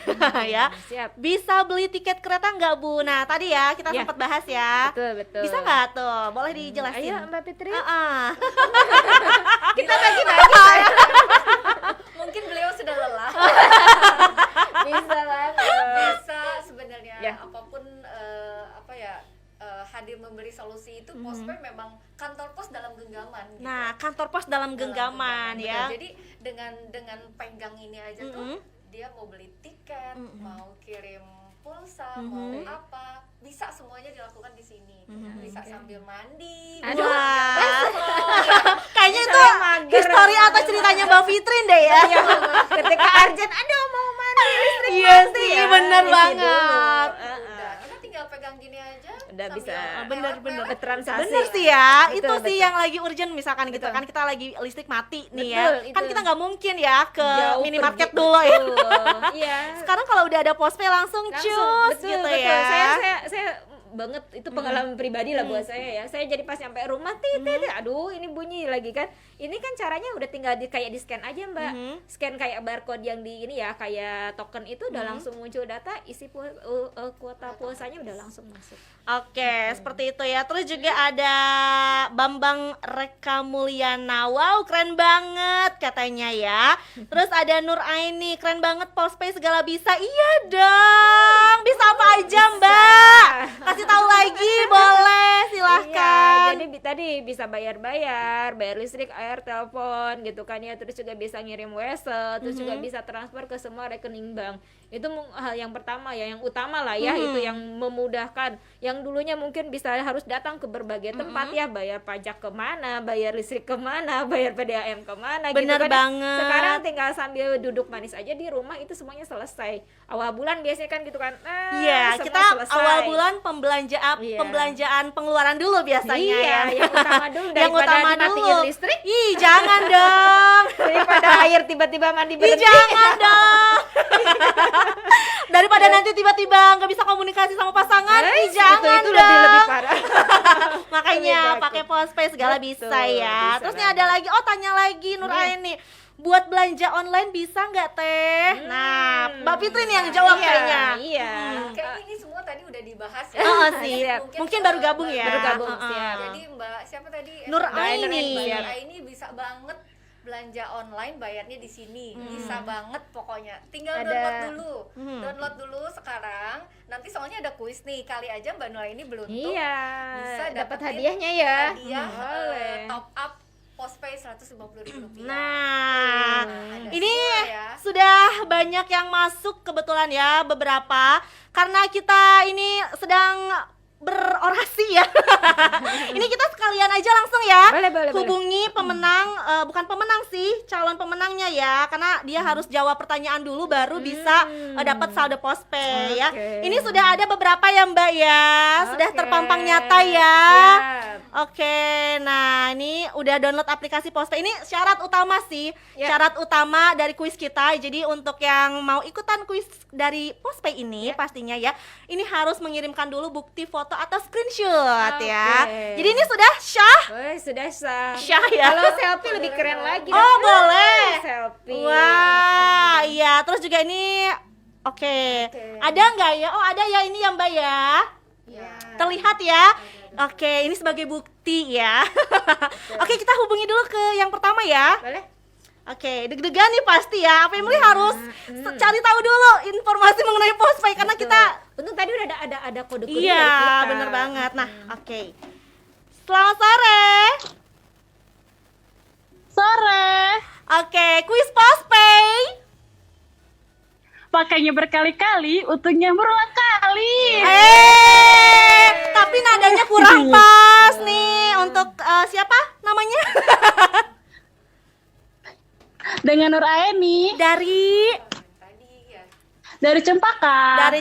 ya. Siap. Bisa beli tiket kereta nggak Bu? Nah tadi ya kita Ya. sempat bahas ya. Betul. Bisa nggak tuh? Boleh dijelasin? Ayo Mbak Fitri. Kita bagi-bagi. Mungkin beliau sudah lelah. Bisa banget. Bisa sebenarnya Ya. apapun apa ya hadir memberi solusi itu Postpay memang kantor pos dalam genggaman gitu. Nah kantor pos dalam genggaman Betul. ya. Jadi dengan pegang ini aja tuh dia mau beli tiket, mau kirim pulsa, mau apa, bisa semuanya dilakukan di sini. Bisa sambil mandi. Aduh. Wah. Kayaknya itu Misalnya mager. histori atau ceritanya Mbak Fitrin deh ya. Iya, ketika urgent, aduh mau mandi listrik Iya mati sih, ya, bener isi banget. dulu. Udah, kita tinggal pegang gini aja. Udah sambil bisa. Bener. pelet-pelet. Transaksi. Bener sih ya, Betul, itu sih betul. yang lagi urgent misalkan gitu Betul. kan kita lagi listrik mati nih Betul, ya. Kan itu. kita nggak mungkin ya ke Jauh minimarket pergi. dulu ya. Betul. Iya. Sekarang kalau udah ada Postpay langsung cus betul, gitu betul. ya. Saya banget itu pengalaman pribadi lah buat saya ya. Saya jadi pas nyampe rumah aduh ini bunyi lagi kan. Ini kan caranya udah tinggal kayak di scan aja Mbak. Scan kayak barcode yang di ini ya, kayak token itu udah langsung muncul data isi kuota pulsanya udah langsung masuk. Oke, seperti itu ya. Terus juga ada Bambang Reka Mulyana. Wow, keren banget katanya ya. Terus ada Nur Aini, keren banget Postpay segala bisa. Iya dong. Bisa apa aja, Mbak? Kasih tahu lagi, boleh. Silahkan. Iya, jadi tadi bisa bayar listrik, air, telepon gitu kan ya. Terus juga bisa ngirim wesel, terus juga bisa transfer ke semua rekening bank. Itu hal yang pertama ya, yang utama lah ya, itu yang memudahkan. Yang dulunya mungkin bisa harus datang ke berbagai tempat ya, bayar pajak kemana, bayar listrik kemana, bayar PDAM kemana. Bener gitu kan. banget. Sekarang tinggal sambil duduk manis aja di rumah itu semuanya selesai. Awal bulan biasanya kan gitu kan. Iya, semua kita selesai. awal bulan Iya. pembelanjaan pengeluaran dulu biasanya Iya, ya. yang utama dulu Yang daripada utama dimatiin dulu. listrik. Ih, jangan dong. Daripada air tiba-tiba mandi Ih, berhenti. jangan dong. Daripada nanti tiba-tiba nggak bisa komunikasi sama pasangan, ih, jangan itu dong. lebih parah. Makanya Lebih takut. pakai Postpay segala Betul, bisa ya. bisa Terus nih ada lagi, tanya lagi Nur Aini. Buat belanja online bisa nggak teh? Nah, Mbak Fitri nih yang jawab kayaknya. Iya. Kayak ini semua tadi udah dibahas ya. Oh, sih. Siap. Mungkin baru gabung ya. Baru gabung, Heeh. siap. Jadi Mbak siapa tadi? Nur Mbak Aini. Nur Aini bisa banget belanja online bayarnya di sini. Bisa banget pokoknya. Tinggal Ada- download dulu. Download dulu sekarang. Nanti soalnya ada kuis nih. Kali aja Mbak Nur Aini beruntung. Iya. Bisa Dapat dapetin hadiahnya ya. Hadiah Boleh. top up Postpay Rp150.000. Nah, Ada ini semua ya. sudah banyak yang masuk kebetulan ya, beberapa. Karena kita ini sedang berorasi ya. Ini kita sekalian aja langsung ya. Boleh. Hubungi pemenang, bukan pemenang sih, calon pemenangnya ya. Karena dia harus jawab pertanyaan dulu baru bisa dapat saldo Postpay ya. Oke. Ini sudah ada beberapa ya Mbak ya. Sudah Oke. terpampang nyata ya. Siap. Oke, nah ini udah download aplikasi Postpay. Ini syarat utama sih, Ya. syarat utama dari kuis kita. Jadi untuk yang mau ikutan kuis dari Postpay ini pastinya ya, ini harus mengirimkan dulu bukti foto atau screenshot ya. Oke. Jadi ini sudah syah? Woi, sudah sah. Syah ya? Kalau selfie lebih keren lagi. Oh, boleh. Selfie. Wah, iya. Terus juga ini, oke. Ada nggak ya? Oh, ada ya ini ya Mbak ya. Ya. Terlihat ya. Oke, ini sebagai bukti ya. Oke, kita hubungi dulu ke yang pertama ya. Boleh? Oke, deg-degan nih pasti ya. Family harus cari tahu dulu informasi mengenai Postpay karena kita Untung tadi udah ada ada kode-kode Iya, dari kita. bener banget. Nah, oke. Selamat sore. Sore. Oke, kuis Postpay. Pakainya berkali-kali, untungnya berulang kali. Tapi nadanya kurang pas nih untuk siapa namanya? Dengan Nur Aeni Dari dari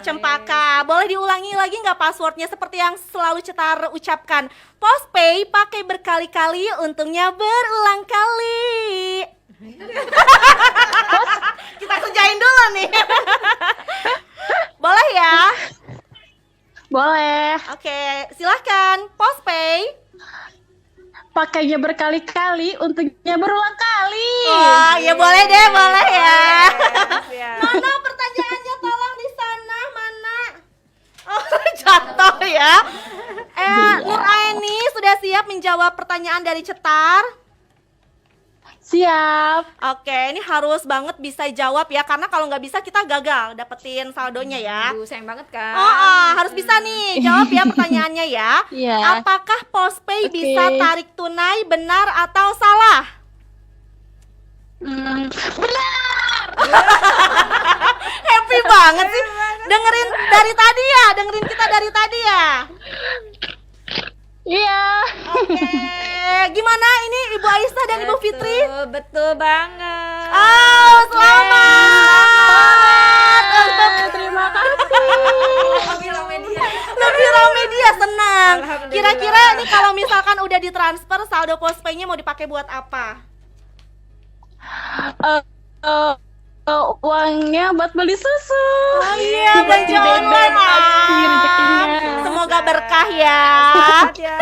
Cempaka. Boleh diulangi lagi nggak passwordnya seperti yang selalu Cetar ucapkan? Postpay pakai berkali-kali, untungnya berulang kali. Kita kerjain dulu nih. Boleh ya? Boleh. Oke, silahkan. Postpay. Pakainya berkali-kali, untungnya berulang kali. Oh, ya boleh deh, boleh ya. Ya. Mana pertanyaannya, tolong di sana, mana? Oh, jatuh ya. Nur Aeni sudah siap menjawab pertanyaan dari Cetar? Siap. Oke, ini harus banget bisa jawab ya, karena kalau nggak bisa kita gagal dapetin saldonya ya. Aduh, sayang banget kan. Harus bisa nih, jawab ya pertanyaannya ya. Iya. Apakah Postpay Oke. bisa tarik tunai, benar atau salah? Benar. Happy banget sih. Dengerin dari tadi ya, dengerin kita dari tadi ya. Iya. Oke, gimana ini Ibu Aisyah dan Ibu Fitri? Betul banget. Oh, selamat. Terima kasih. Lebih rame dia, senang. Alhamdulillah. Kira-kira nih kalau misalkan udah ditransfer, saldo Postpay-nya mau dipakai buat apa? Eh, eh, uangnya buat beli susu. Oh iya, belanja online. Pasti rezekinya. Semoga berkah ya. Ya,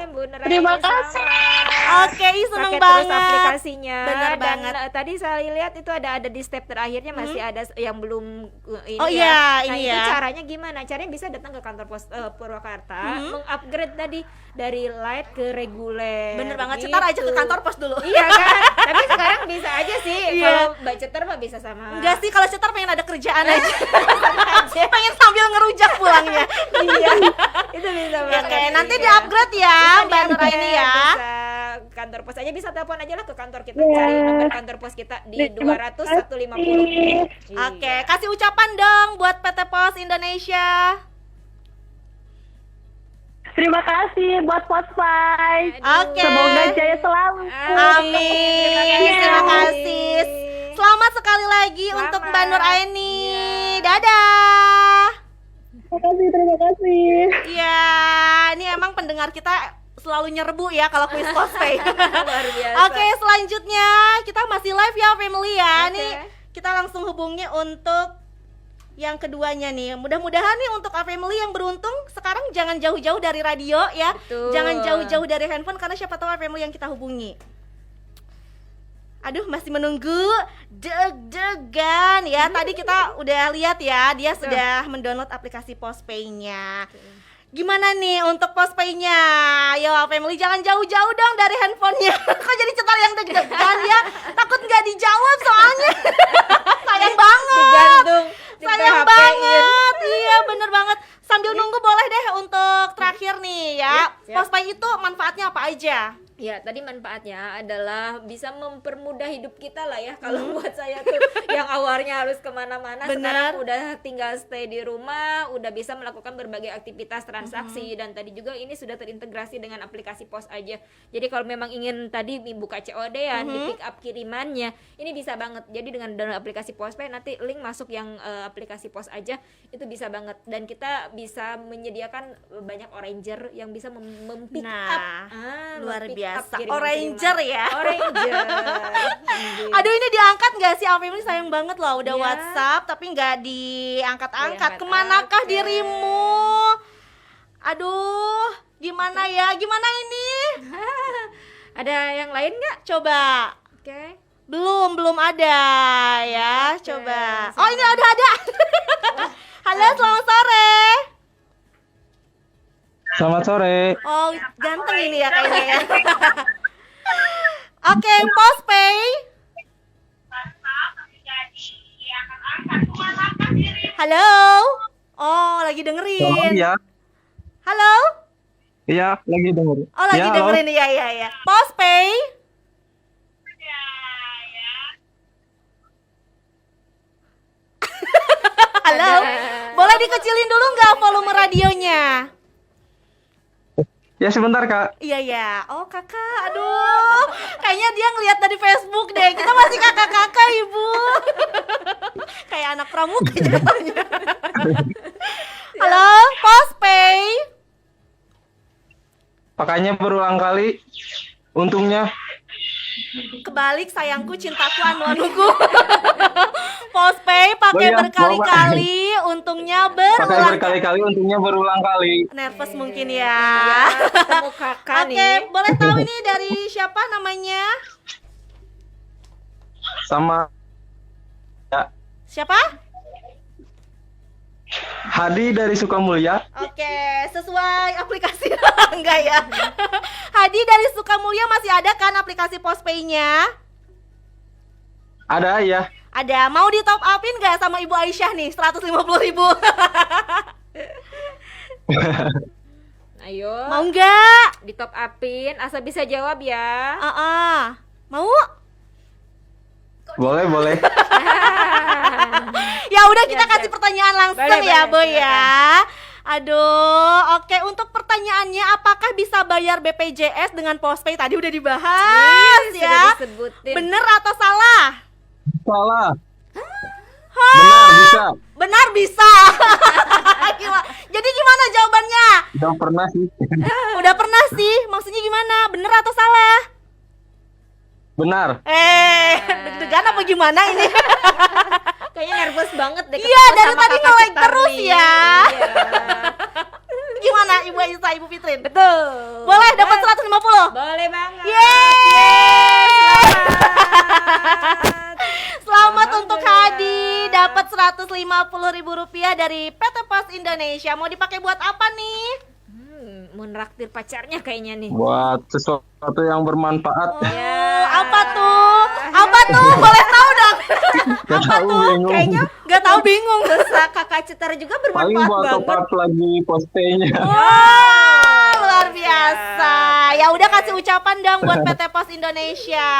Bu Nur Terima Aini kasih. sama. Oke, seneng Pakai terus banget. aplikasinya. Bener Dan banget. tadi saya lihat itu ada di step terakhirnya masih ada yang belum ini Oh ya. iya, Nah, ini itu ya. caranya gimana? Caranya bisa datang ke kantor pos Purwakarta, mengupgrade tadi dari light ke reguler. Bener banget, gitu. Cetar aja ke kantor pos dulu. Iya kan? Tapi sekarang bisa aja sih. Iya. Kalau Mbak Cetar mah bisa sama. Enggak sih, kalau Cetar pengen ada kerjaan aja. Pengen sambil ngerujak pulangnya. Iya. Itu bisa Ya, banget. Oke, nanti Iya. di-upgrade ya Bisa Mbak Nur di-upgrade, Aini ya. Bisa kantor pos aja, bisa telepon aja lah ke kantor kita. Cari nomor kantor pos kita di 200 150. Oke, kasih ucapan dong buat PT Pos Indonesia. Terima kasih buat Postpay. Oke. Semoga jaya selalu. Amin. Terima kasih. Selamat sekali lagi untuk Mbak Nur Aini. Dadah. Terima kasih. Iya, ini emang pendengar kita selalu nyerbu ya kalau kuis Postpay. Luar biasa. Oke, selanjutnya kita masih live ya family ya. Oke. Nih kita langsung hubungi untuk yang keduanya nih. Mudah-mudahan nih untuk family yang beruntung sekarang jangan jauh-jauh dari radio ya. Betul. Jangan jauh-jauh dari handphone karena siapa tahu family yang kita hubungi. Aduh, masih menunggu deg-degan ya. Tadi kita udah lihat ya, dia sudah mendownload aplikasi Postpay-nya. Gimana nih untuk Postpay-nya? Yo family, jangan jauh-jauh dong dari handphonenya. Kok jadi Cetar yang deg-degan ya? Takut nggak dijawab soalnya. Sayang banget. Digantung, Sayang di-PHP-in. banget. Iya, bener banget. Sambil nunggu boleh deh untuk terakhir nih ya. Siap. Postpay itu manfaatnya apa aja? Ya, tadi manfaatnya adalah bisa mempermudah hidup kita lah ya. Kalau buat saya tuh yang awalnya harus kemana-mana, Bener. sekarang udah tinggal stay di rumah, udah bisa melakukan berbagai aktivitas transaksi. Dan tadi juga ini sudah terintegrasi dengan aplikasi pos aja. Jadi kalau memang ingin tadi buka COD ya, di pick up kirimannya, ini bisa banget. Jadi dengan download aplikasi Postpay, nanti link masuk yang aplikasi pos aja, itu bisa banget. Dan kita bisa menyediakan banyak oranger yang bisa mempick Nah, up. luar mempick biasa. up kiriman-kiriman. Oranger ya. Oranger. Aduh, ini diangkat nggak sih Alfie? Ini sayang banget loh, udah Iya. WhatsApp tapi nggak diangkat-angkat. Diangkat, Kemanakah oke. dirimu? Aduh, gimana ya? Gimana ini? Ada yang lain nggak? Coba. Oke. Belum ada ya. Oke, Coba. silakan. Oh, ini ada. Halo, selamat sore. Selamat sore. Oh, ganteng ini ya kayaknya ya. Oke, Postpay. Halo. Oh, lagi Halo, dengerin. iya. Halo? Iya, lagi dengerin. Oh, lagi Ya, halo. dengerin. Iya. Postpay. Halo? Boleh dikecilin dulu nggak volume radionya? Ya sebentar, Kak. Iya. Oh, kakak. Aduh. Kayaknya dia ngeliat dari Facebook deh. Kita masih kakak-kakak, Ibu. Kayak anak pramuka jatuhnya. Halo, Postpay. Pakainya berulang kali. Untungnya Kebalik sayangku, cintaku, anu-anuku. Postpay pakai Oh iya, berkali-kali, untungnya pakai berulang. berkali-kali, untungnya berulang kali. Nervous mungkin ya. Ketemu kakak Oke, nih. boleh tahu ini dari siapa namanya? Sama Siapa? Hadi dari Sukamulya. Oke, sesuai aplikasi enggak ya? Hadi dari Sukamulya masih ada kan aplikasi Postpay-nya? Ada ya. Ada. Mau di top upin nggak sama Ibu Aisyah nih? 150.000. Ayo. Mau nggak? Di top upin, asal bisa jawab ya. Mau? Boleh, boleh. Ya udah kita Siap, kasih siap. pertanyaan langsung Boleh, ya, boleh, Boy silakan. ya. Aduh, oke, untuk pertanyaannya apakah bisa bayar BPJS dengan Postpay? Tadi udah dibahas Ih, ya. Sudah disebutin. Bener atau salah? Salah. Benar, bisa. Benar bisa. Jadi gimana jawabannya? Udah pernah sih. Udah pernah sih. Maksudnya gimana? Bener atau salah? Benar. Deg-degan apa gimana ini? Kayaknya nervous banget deh. Iya, ketemu dari sama tadi kakak nge-like Cetar terus nih. ya. Iya. Gimana Ibu Aisyah, Ibu Fitrin? Betul. Boleh dapat 150? Boleh banget. Yeay! Selamat. Selamat untuk Alhamdulillah. Hadi, dapat Rp150.000 dari PT Pos Indonesia. Mau dipakai buat apa nih? Mau neraktir pacarnya kayaknya nih. Buat sesuatu yang bermanfaat. Oh, apa tuh? Apa tuh? Boleh tahu dong? Gak tahu, bingung. Kayaknya Gak tahu, bingung. dosa kakak Cetar juga Paling bermanfaat buat top banget. up lagi Postpay-nya. Wah, luar biasa. Ya udah kasih ucapan dong buat PT Pos Indonesia.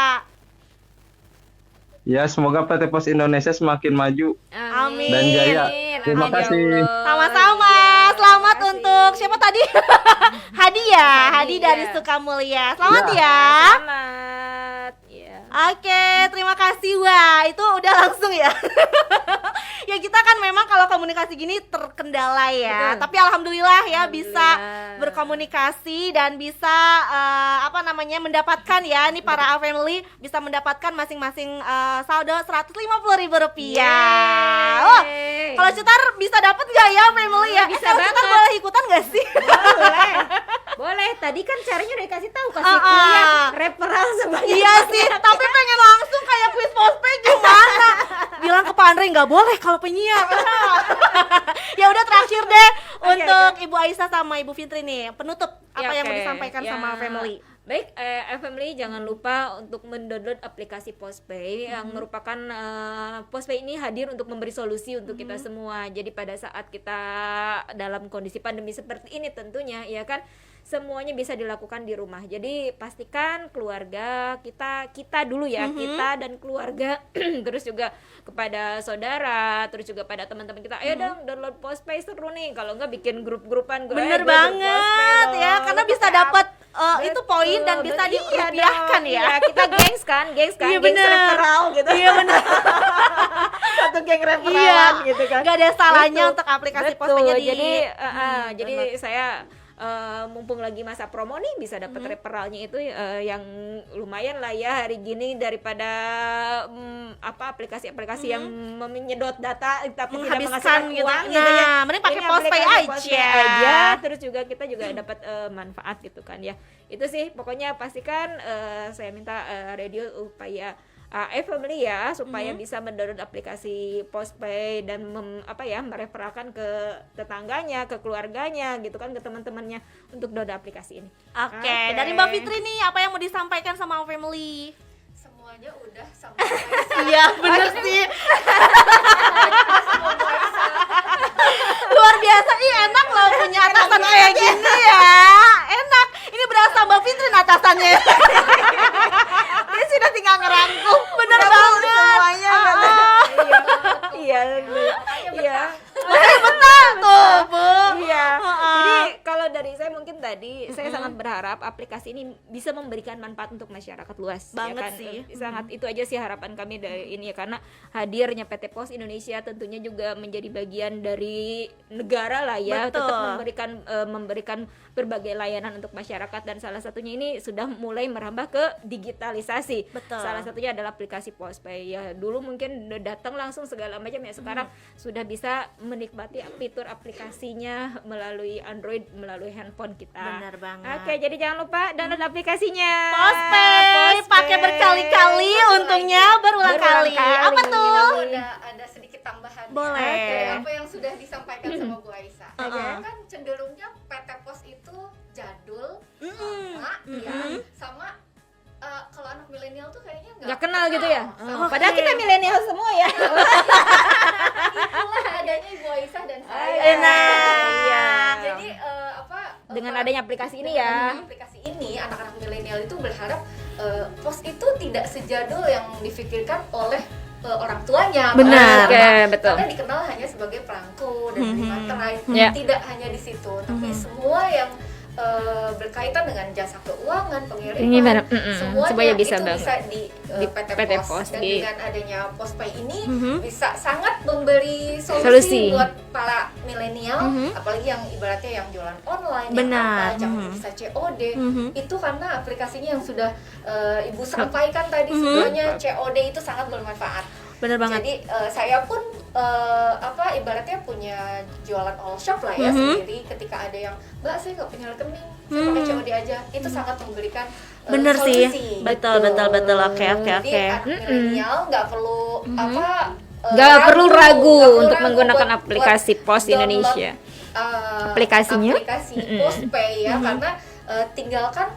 Ya, semoga PT Pos Indonesia semakin maju Amin. dan jaya. Terima Amin, ya kasih. Allah. Sama-sama. Selamat Terima kasih. untuk siapa tadi? Hadi ya, Hadi Hadi, dari ya. Sukamulya. Selamat Ya. ya. Selamat. Ya. Oke, terima kasih. Wah, itu udah langsung ya. Ya kita kan memang kalau komunikasi gini terkendala ya. Betul. Tapi alhamdulillah ya bisa Alhamdulillah. berkomunikasi dan bisa mendapatkan ya nih para family bisa mendapatkan masing-masing saldo Rp150.000. Oh, Yeay. kalau Cetar bisa dapat nggak ya family ya? Bisa Kalau Cetar banget. boleh ikutan nggak sih? Boleh. Boleh. Tadi kan caranya udah dikasih tahu, kasih kuliah referral sebanyak. Iya sih, tapi pengen langsung kayak quiz Postpay gimana? Bilang ke Pak Andre nggak boleh kalau penyiar. Ya udah terakhir deh untuk Ibu Aisyah sama Ibu Fitri nih penutup apa Ya, yang mau oke. disampaikan Ya. sama family. Baik, family jangan lupa untuk mendownload aplikasi Postpay yang merupakan Postpay ini hadir untuk memberi solusi untuk kita semua. Jadi pada saat kita dalam kondisi pandemi seperti ini tentunya ya kan semuanya bisa dilakukan di rumah. Jadi pastikan keluarga kita dulu ya, kita dan keluarga terus juga kepada saudara, terus juga pada teman-teman kita. Ayo dong download Postpay, seru nih. Kalau enggak bikin grup-grupan gue. Bener banget ya, karena bisa dapat itu poin dan bisa dirupiahkan ya. Iya, kita gengs kan, Iya, gengs bener. referral gitu. Iya benar. Satu geng referalan Iya, gitu kan. Gak ada salahnya Betul. untuk aplikasi Betul, Postpay jadi saya mumpung lagi masa promo nih bisa dapat referralnya itu yang lumayan lah ya hari gini daripada aplikasi-aplikasi yang menyedot data tapi tidak Menghabiskan menghasilkan gitu. uang Nah, gitu ya. mending pakai Ini Postpay aplikasi aja. Postpay aja, terus juga kita juga dapat manfaat gitu kan ya. Itu sih pokoknya pastikan saya minta radio upaya family ya supaya bisa mendownload aplikasi Postpay dan mereferalkan ke tetangganya, ke keluarganya gitu kan, ke teman-temannya untuk download aplikasi ini. Oke, dari Mbak Fitri nih apa yang mau disampaikan sama family? Semuanya udah sama Iya, bener sih. Luar biasa, enak loh punya atasan kayak gini ya. Enak. Ini berasa Mbak Fitrin atasannya. Dia sudah tinggal ngerangkum. Bener banget. Semuanya. Iya, iya. Betul tuh, Bu. Iya. Heeh. Jadi kalau dari saya mungkin tadi saya sangat berharap aplikasi ini bisa memberikan manfaat untuk masyarakat luas. Banget sih. Sangat itu aja sih harapan kami dari ini ya, karena hadirnya PT Pos Indonesia tentunya juga menjadi bagian dari negara lah ya, Betul. tetap memberikan berbagai layanan untuk masyarakat, dan salah satunya ini sudah mulai merambah ke digitalisasi. Betul. Salah satunya adalah aplikasi Postpay ya. Dulu mungkin datang langsung segala macam ya, sekarang sudah bisa menikmati fitur aplikasinya melalui Android, melalui handphone kita. Benar banget. Oke, jadi jangan lupa download aplikasinya. Postpay, pakai berkali-kali, untungnya berulang kali. Apa tuh? Ada sedikit tambahan. Boleh. Dari apa yang sudah disampaikan sama Bu Aisyah. Uh-uh. Kan cenderungnya PT Pos itu jadul, lama, ya, sama kalau anak milenial tuh kayaknya Nggak kenal gitu ya? sama. Padahal kita milenial semua ya. Itulah adanya Ibu Aisyah dan saya. Enak. Iya. Jadi Dengan adanya aplikasi ini ya. dengan aplikasi ini, anak-anak milenial itu berharap pos itu tidak sejadul yang difikirkan oleh orang tuanya. Benar. Oke, betul. Karena dikenal hanya sebagai perangko dan materai. Ya. Tidak hanya di situ, tapi semua yang berkaitan dengan jasa keuangan, Ini pengiriman, benar. semuanya Semuanya bisa itu banget. bisa di, Di PT, PT Pos. Pos, Dan di- dengan adanya Postpay ini bisa sangat memberi Solusi. solusi buat para milenial, apalagi yang ibaratnya yang jualan online, Benar. yang apa, jangan bisa COD, itu karena aplikasinya yang sudah Ibu sampaikan tadi, sebenarnya COD itu sangat bermanfaat. Bener banget. Jadi saya pun ibaratnya punya jualan all shop lah ya sendiri. Ketika ada yang Mbak saya nggak punya rekening, saya pakai COD aja, itu sangat memberikan Bener sih. solusi. Betul. Oke. Jadi anak milenial nggak perlu Nggak perlu ragu nggak untuk ragu menggunakan buat aplikasi Pos download, Indonesia. Aplikasinya? aplikasi Postpay ya, karena tinggalkan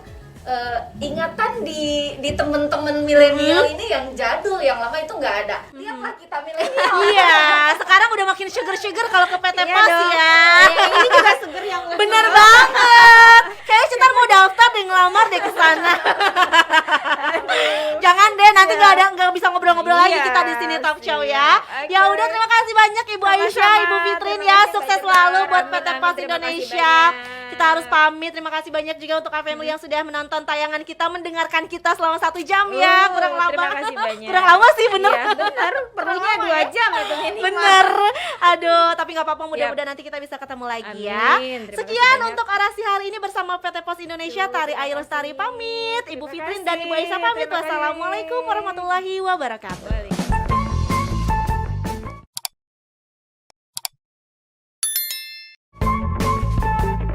ingatan di temen-temen milenial ini yang jadul, yang lama itu nggak ada. Lihatlah kita milenial. Iya, sekarang udah makin sugar kalau ke PT Iya Pos dong. ya. Ini juga seger yang Bener banget. Kayaknya Citar mau daftar deh, ngelamar deh ke sana. Jangan deh, nanti nggak bisa ngobrol-ngobrol lagi Iya, kita di sini talk show ya. siap. Ya Oke. udah, terima kasih banyak Ibu Aisyah, Sama-sama. Ibu Fitrin Terima ya. kasih Sukses banyak, selalu Mbak. buat PT Amin, Pos terima kasih Indonesia. banyak. Kita harus pamit. Terima kasih banyak juga untuk Family yang sudah menonton tayangan kita, mendengarkan kita selama 1 jam ya. Kurang lama. Terima kasih banyak. Kurang lama sih, bener. Iya, bener. Perlunya 2 jam itu minimal. Bener. Aduh, tapi nggak apa-apa, mudah-mudahan nanti kita bisa ketemu lagi ya. Amin. Terima Sekian kasih banyak. untuk orasi hari ini bersama PT Pos Indonesia. Tari Ayu Lestari pamit, Ibu Terima Fitrin kasih. dan Ibu Aisyah pamit. Terima kasih. Wassalamualaikum warahmatullahi wabarakatuh.